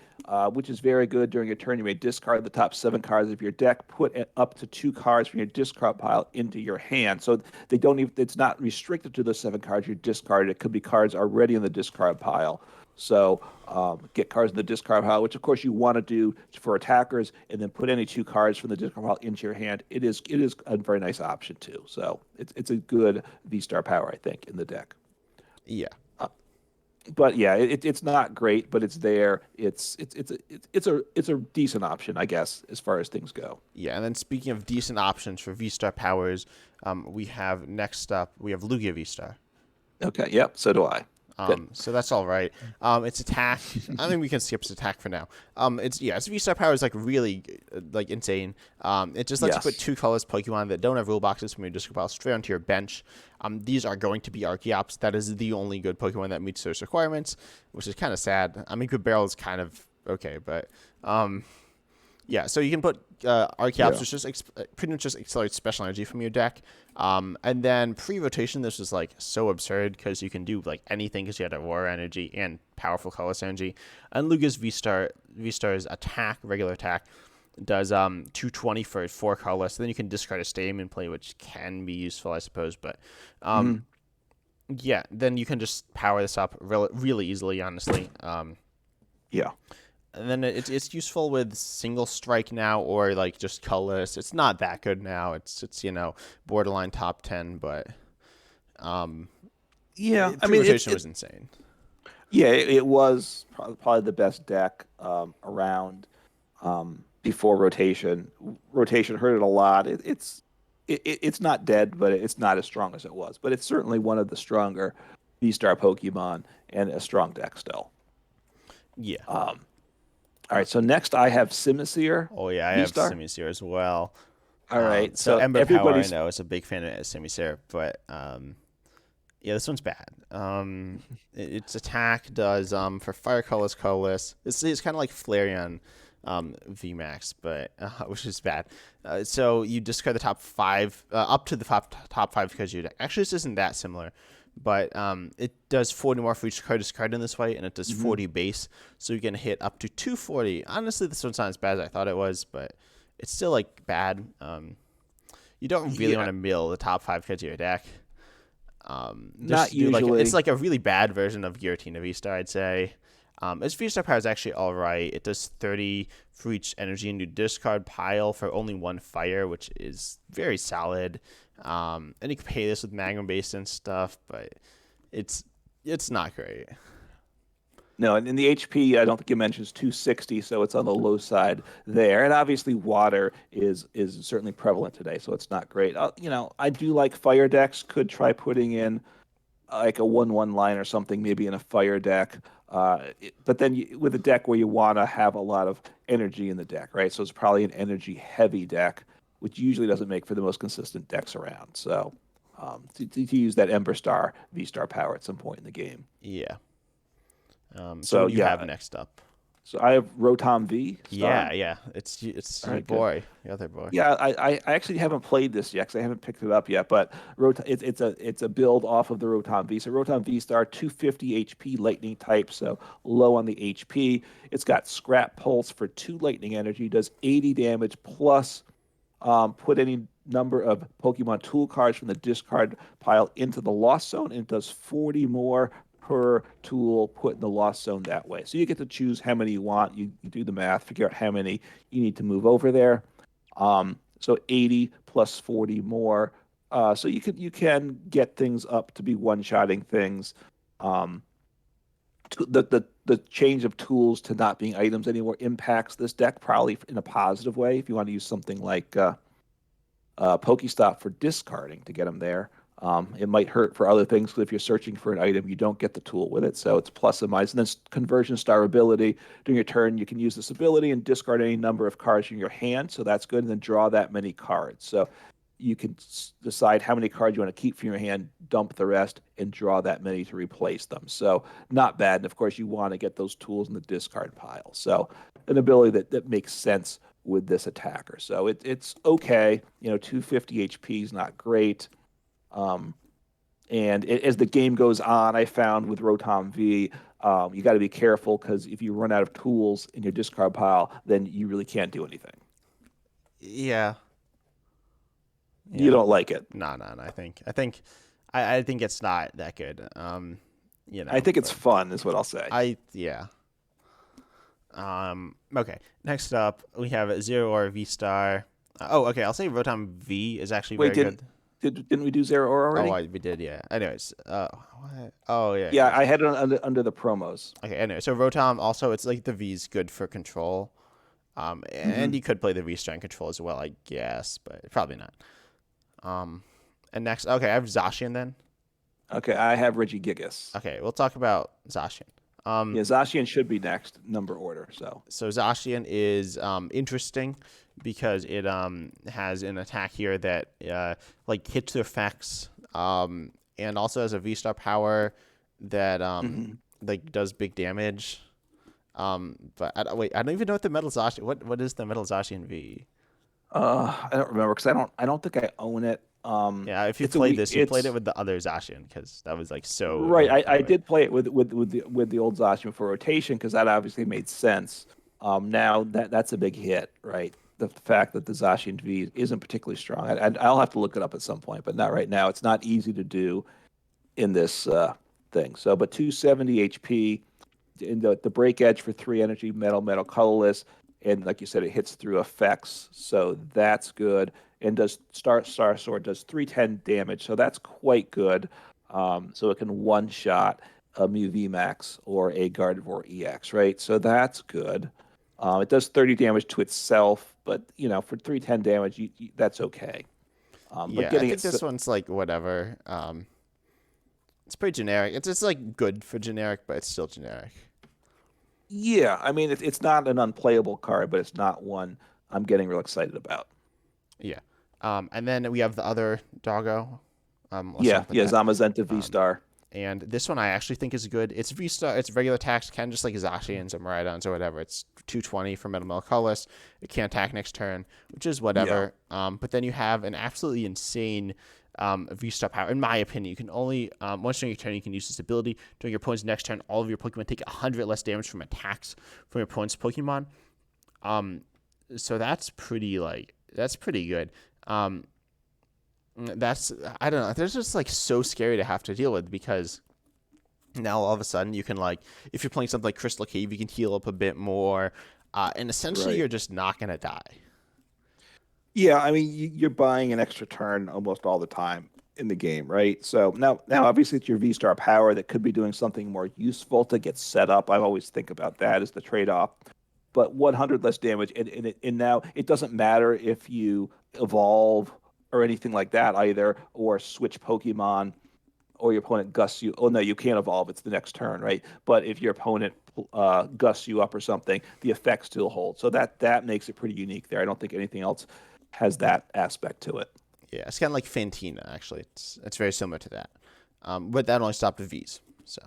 which is very good. During a turn, you may discard the top 7 cards of your deck, put up to 2 cards from your discard pile into your hand. So they don't even. It's not restricted to the 7 cards you discarded. It could be cards already in the discard pile. So get cards in the discard pile, which of course you want to do for attackers, and then put any 2 cards from the discard pile into your hand. It is a very nice option too. So it's a good V Star power, I think, in the deck. yeah, Uh, but yeah, it's not great, but it's there. It's a decent option, I guess, as far as things go. Yeah, and then speaking of decent options for V-Star powers, we have next up we have Lugia V-Star. Okay, yep, so do I. Good. So that's all right. Its attack. I think we can skip its attack for now. Its V-Star power is like really like insane. It just lets you put Yes. two colors Pokemon that don't have rule boxes from your discard pile straight onto your bench. These are going to be Archeops. That is the only good Pokemon that meets those requirements, which is kind of sad. I mean, Good Barrel is kind of okay, but yeah, so you can put Archeops, Yeah. which just pretty much just accelerates special energy from your deck. And then pre-rotation, this was like so absurd because you can do like anything because you had Aurora energy and powerful colorless energy. And Lugia's V-Star's attack, regular attack, does 220 for 4 colorless. Then you can discard a stadium in play, which can be useful, I suppose. But Mhm. yeah, then you can just power this up really easily, honestly. Yeah. And then it's useful with single strike now or like just colorless. It's not that good now. It's borderline top 10, but Yeah. I mean, pre-rotation was insane. yeah, it was probably the best deck around before rotation. Rotation hurt it a lot. It's not dead, but it's not as strong as it was. But it's certainly one of the stronger V-Star Pokemon and a strong deck still. Yeah. All right, so next I have Simisear Oh yeah, I have V-Star. Simisear as well. All right, So so Ember Power, I everybody's know, is a big fan of Simisear, but yeah, this one's bad. Its attack does for fire colorless. It's kind of like Flareon VMAX, but which is bad. So you discard the top 5 up to the top 5 because you actually this isn't that similar, but it does 40 more for each card discarded in this way, and it does Mhm. 40 base, so you can hit up to 240. Honestly, this one's not as bad as I thought it was, but it's still like bad. You don't really want Yeah, to mill the top 5 cards of your deck. Just not to do like it's usually. like a really bad version of Giratina V-Star, I'd say. Its V-Star power is actually all right. It does 30 for each energy in your discard pile for only 1 fire, which is very solid. And you can pay this with Magnum base and stuff, but it's it's not great. No, and in the HP, I don't think you mentioned is 260, so it's on the low side there. And obviously, water is certainly prevalent today, so it's not great. I do like fire decks. Could try putting in like a 1/1 line or something, maybe in a fire deck. But then with a deck where you want to have a lot of energy in the deck, right? So it's probably an energy heavy deck, which usually doesn't make for the most consistent decks around. So to use that Ember Star V Star power at some point in the game. Yeah. So So what do you have yeah, next up? so I have Rotom V Yeah, Star. yeah. It's All your right, good. boy, your other boy. Yeah, I actually haven't played this yet because I haven't picked it up yet. But it's a build off of the Rotom V. So Rotom V Star 250 HP Lightning type, so low on the HP. It's got Scrap Pulse for 2 Lightning energy, does 80 damage plus put any number of Pokemon tool cards from the discard pile into the Lost Zone, and it does 40 more per tool put in the Lost Zone that way. So you get to choose how many you want. You do the math, figure out how many you need to move over there. So 80 plus 40 more. So you can get things up to be one-shotting things. Um, the change of tools to not being items anymore impacts this deck probably in a positive way. If you want to use something like Pokestop for discarding to get them there. It might hurt for other things because if you're searching for an item, you don't get the tool with it. So it's plus and minus. And then conversion star ability. During your turn, you can use this ability and discard any number of cards from your hand. So that's good. And then draw that many cards. So you can decide how many cards you want to keep from your hand, dump the rest, and draw that many to replace them. So not bad. And of course, you want to get those tools in the discard pile. So an ability that makes sense with this attacker. So it's okay. 250 HP is not great. Um, and as the game goes on, I found with Rotom V, you got to be careful because if you run out of tools in your discard pile, then you really can't do anything. Yeah, You yeah. don't like it. No, no, no. I think it's not that good. I think it's But fun, is what I'll say. yeah. Okay. Next up, we have Zero or V Star. Oh, okay. I'll say Rotom V is actually Wait, very didn't good. Didn't we do Zero Ore Oh, already? we did, yeah. Anyways, what? Oh, yeah, Yeah, yeah. I had it under the promos. Okay, anyway, so Rotom also, it's like the V's good for control. And Hmm. you could play the V-Star in control as well, I guess, but probably not. Um, and next, okay, I have Zacian then. Okay, I have Regigigas. Okay, we'll talk about Zacian. Um, Yeah, Zacian should be next number order. So so Zacian is interesting because it has an attack here that like hits the effects and also has a V-Star power that hmm like does big damage. But wait, I don't even know what the Metal Zacian. What is the Metal Zacian V? I don't remember because I don't think I own it. Yeah, if you It's a played we this, you played it it's with the other Zacian because that was like so right. I overpowered. did play it with the old Zacian for rotation because that obviously made sense. Now that's a big hit, right? The fact that the Zacian V isn't particularly strong. I'll have to look it up at some point, but not right now. It's not easy to do in this thing. So, but 270 HP in the break edge for 3 energy, metal, colorless, and like you said, it hits through effects, so that's good. And does Star Sword does 310 damage, so that's quite good. So it can one shot a Mew VMAX or a Gardevoir EX, right? So that's good. It does 30 damage to itself, but for 310 damage, that's okay. But Yeah, I getting think it, this one's like whatever. It's pretty generic. It's just like good for generic, but it's still generic. yeah, I mean, it's not an unplayable card, but it's not one I'm getting real excited about. Yeah. And then we have the other doggo. Let's Yeah, talk about yeah, that. Zamazenta V Um, Star. and this one I actually think is good. It's V Star. It's regular attacks, can just like Zacians or Miraidons or whatever. It's 220 for Metal Colorless. It can attack next turn, which is Yeah, whatever. But then you have an absolutely insane V Star power. In my opinion, you can only once during your turn you can use this ability. During your opponent's next turn, all of your Pokemon take 100 less damage from attacks from your opponent's Pokemon. Um, so that's pretty good. Um, that's I don't know. They're just like so scary to have to deal with because now all of a sudden you can like if you're playing something like Crystal Cave, you can heal up a bit more, and essentially right. you're just not gonna die. Yeah, I mean, you're buying an extra turn almost all the time in the game, right? So now, obviously, it's your V Star power that could be doing something more useful to get set up. I always think about that as the trade-off. But 100 less damage, and now it doesn't matter if you evolve or anything like that either, or switch Pokemon or your opponent gusts you. Oh no, you can't evolve. It's the next turn, right? But if your opponent gusts you up or something, the effect still holds. So that makes it pretty unique there. I don't think anything else has that aspect to it. Yeah, it's kind of like Fantina actually. It's very similar to that, but that only stopped with V's. So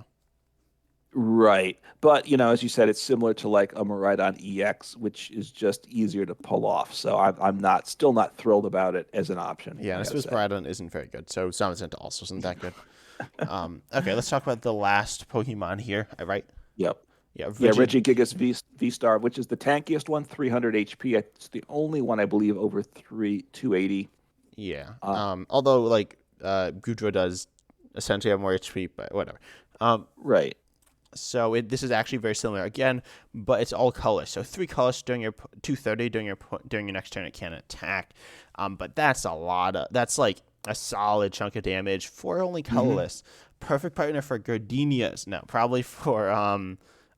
Right. But, as you said, it's similar to like a Miraidon EX, which is just easier to pull off. So I'm not still not thrilled about it as an option, yeah, and I I gotta suppose say. Miraidon isn't very good. So Zamazenta also isn't that good. Okay, let's talk about the last Pokemon here. All right. Yep. Yeah, Yeah, Reggie. Regigigas V Star, which is the tankiest one, 300 HP. It's the only one I believe over 280. Yeah. Uh, Although like Gudra does essentially have more HP, but whatever. Um, right. so this is actually very similar again, but it's all colors. So 3 colors during your 230 during your next turn it can attack. But that's a lot of that's like a solid chunk of damage for only hmm colorless. Perfect partner for gardenias. No, probably for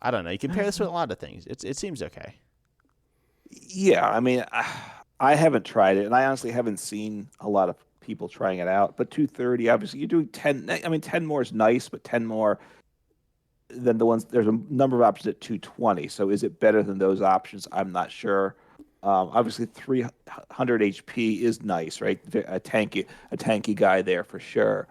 I don't know. You compare this with a lot of things. It seems okay. Yeah, I mean, I haven't tried it, and I honestly haven't seen a lot of people trying it out. But 230, obviously, you're doing 10. I mean, 10 more is nice, but 10 more than the ones, there's a number of options at 220. So is it better than those options? I'm not sure. Obviously, 300 HP is nice, right? A tanky guy there for sure.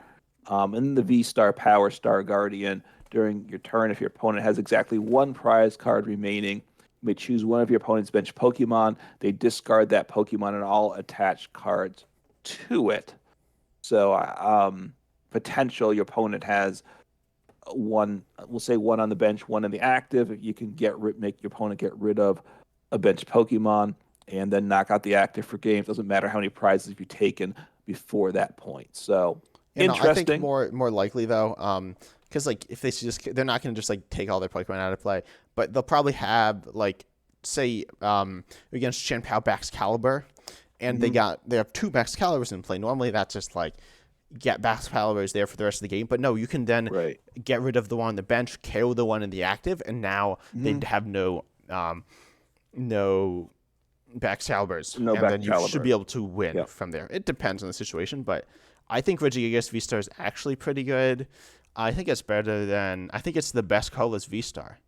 And the V Star Power Star Guardian during your turn, if your opponent has exactly one prize card remaining, you may choose one of your opponent's bench Pokemon. They discard that Pokemon and all attached cards to it. So, potential your opponent has one, we'll say one on the bench, one in the active. You can make your opponent get rid of a bench Pokemon and then knock out the active for games. Doesn't matter how many prizes you've taken before that point. So You know, I think interesting. more likely though, because like if they're not gonna just like take all their Pokemon out of play, but they'll probably have like say against Chen Pao Caliber. and Hmm. they have 2 max calibers in play. Normally, that's just like get max calibers there for the rest of the game. But no, you can then Right. get rid of the one on the bench, KO the one in the active, and now they Hmm. have no max calibers, No and back then you should be calibers. able to win Yep. from there. It depends on the situation, but I think Regigigas V Star is actually pretty good. I think it's better than I think it's the best colorless V Star.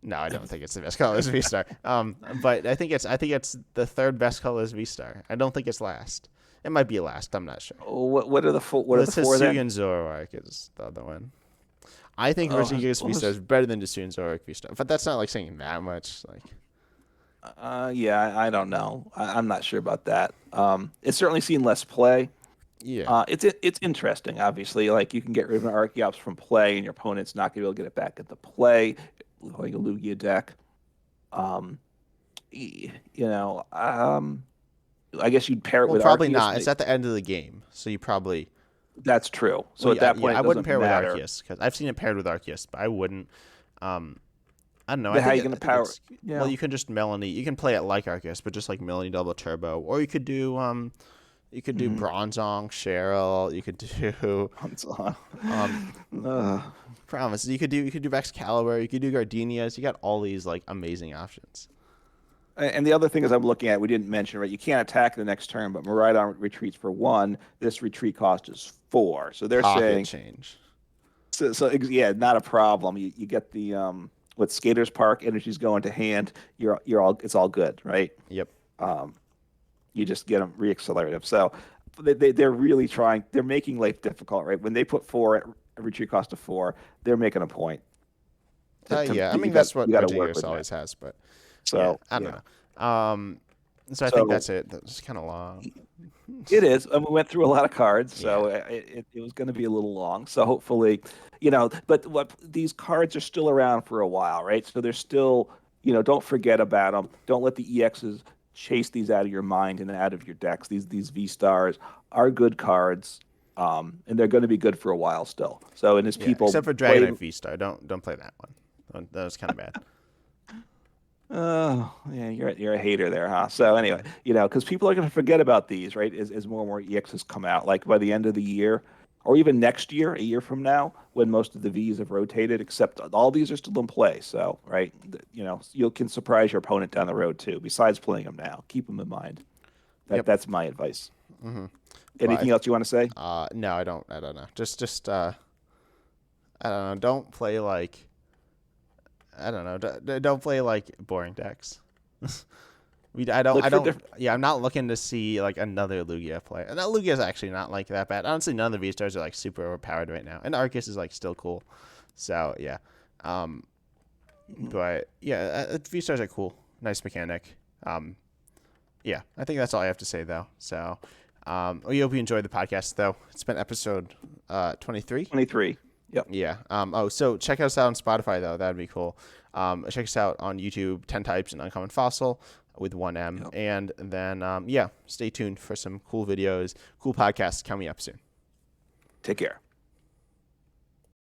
No, I don't think it's the best colorless V Star. But I think it's the third best colorless V Star. I don't think it's last. It might be last. I'm not sure. What are the Let's say four then? Suyan Zoroark is the other one. I think Oh, Regigigas V Star is better than Suyan Zoroark V Star, but that's not like saying that much. Like, yeah, I don't know. I'm not sure about that. It's certainly seen less play. yeah, It's interesting. Obviously, like you can get rid of an Archeops from play, and your opponent's not going to be able to get it back at the play, like a Lugia deck. Um, you know, I guess you'd pair it well, with probably Arceus. not. It's at the end of the game, so you probably. That's true. So Well, at that yeah, point, I it wouldn't doesn't pair with matter. Arceus because I've seen it paired with Arceus, but I wouldn't. Um, I don't know. But how are you going I to think power? it's well. Yeah. You can just Melanie. You can play it like Arceus, but just like Melanie Double Turbo, or you could do Hmm. Bronzong, Cheryl. You could do um, Uh, Promise. You could do Excalibur. You could do Gardenias. You got all these like amazing options. and the other thing is I'm looking at, we didn't mention, right? You can't attack the next turn, but Miraidon retreats for 1. This retreat cost is 4. So they're Pocket saying, change. yeah, not a problem. You get the with Skaters Park, energy's going to hand. You're all it's all good, right? Yep. Um, you just get them re-accelerative. So they're really trying. They're making life difficult, right? When they put 4 at a retreat cost of 4, they're making a point. Yeah. I You mean, got that's what you got to work Regigigas with that. always has, but yeah, So I don't yeah. know. So I think So that's it. That's kind of long. it is. And we went through a lot of cards, Yeah. so it was going to be a little long. So hopefully, but what these cards are still around for a while, right? So they're still, don't forget about them. Don't let the EXs chase these out of your mind and out of your decks. These V stars are good cards, and they're going to be good for a while still. So, and as Yeah. people Except for play, Dragonite V Star. Don't play that one. That was kind of bad. oh, yeah, you're a hater there, huh? So anyway, Mm. because people are going to forget about these, right? As more and more EXs come out, like by the end of the year, or even next year, a year from now, when most of the Vs have rotated, except all these are still in play. So, right, you can surprise your opponent down the road too. Besides playing them now, keep them in mind. Yep. That's my advice. Mm-hmm. Anything else you want to say? No, I don't. I don't know. Just I don't know. Don't play like I don't know. Don't play like boring decks. Look I for don't. different. Yeah, I'm not looking to see like another Lugia play. And that Lugia is actually not like that bad. Honestly, none of the V stars are like super overpowered right now, and Arceus is like still cool. So yeah, um, but yeah, V stars are cool. Nice mechanic. Yeah, I think that's all I have to say though. So, we hope you enjoyed the podcast though. It's been episode 23. 23. Yep. Yeah. So check us out on Spotify though. That'd be cool. Check us out on YouTube. 10 Types and Uncommon Fossil with 1M. Yep. And then yeah, stay tuned for some cool videos, cool podcasts coming up soon. Take care.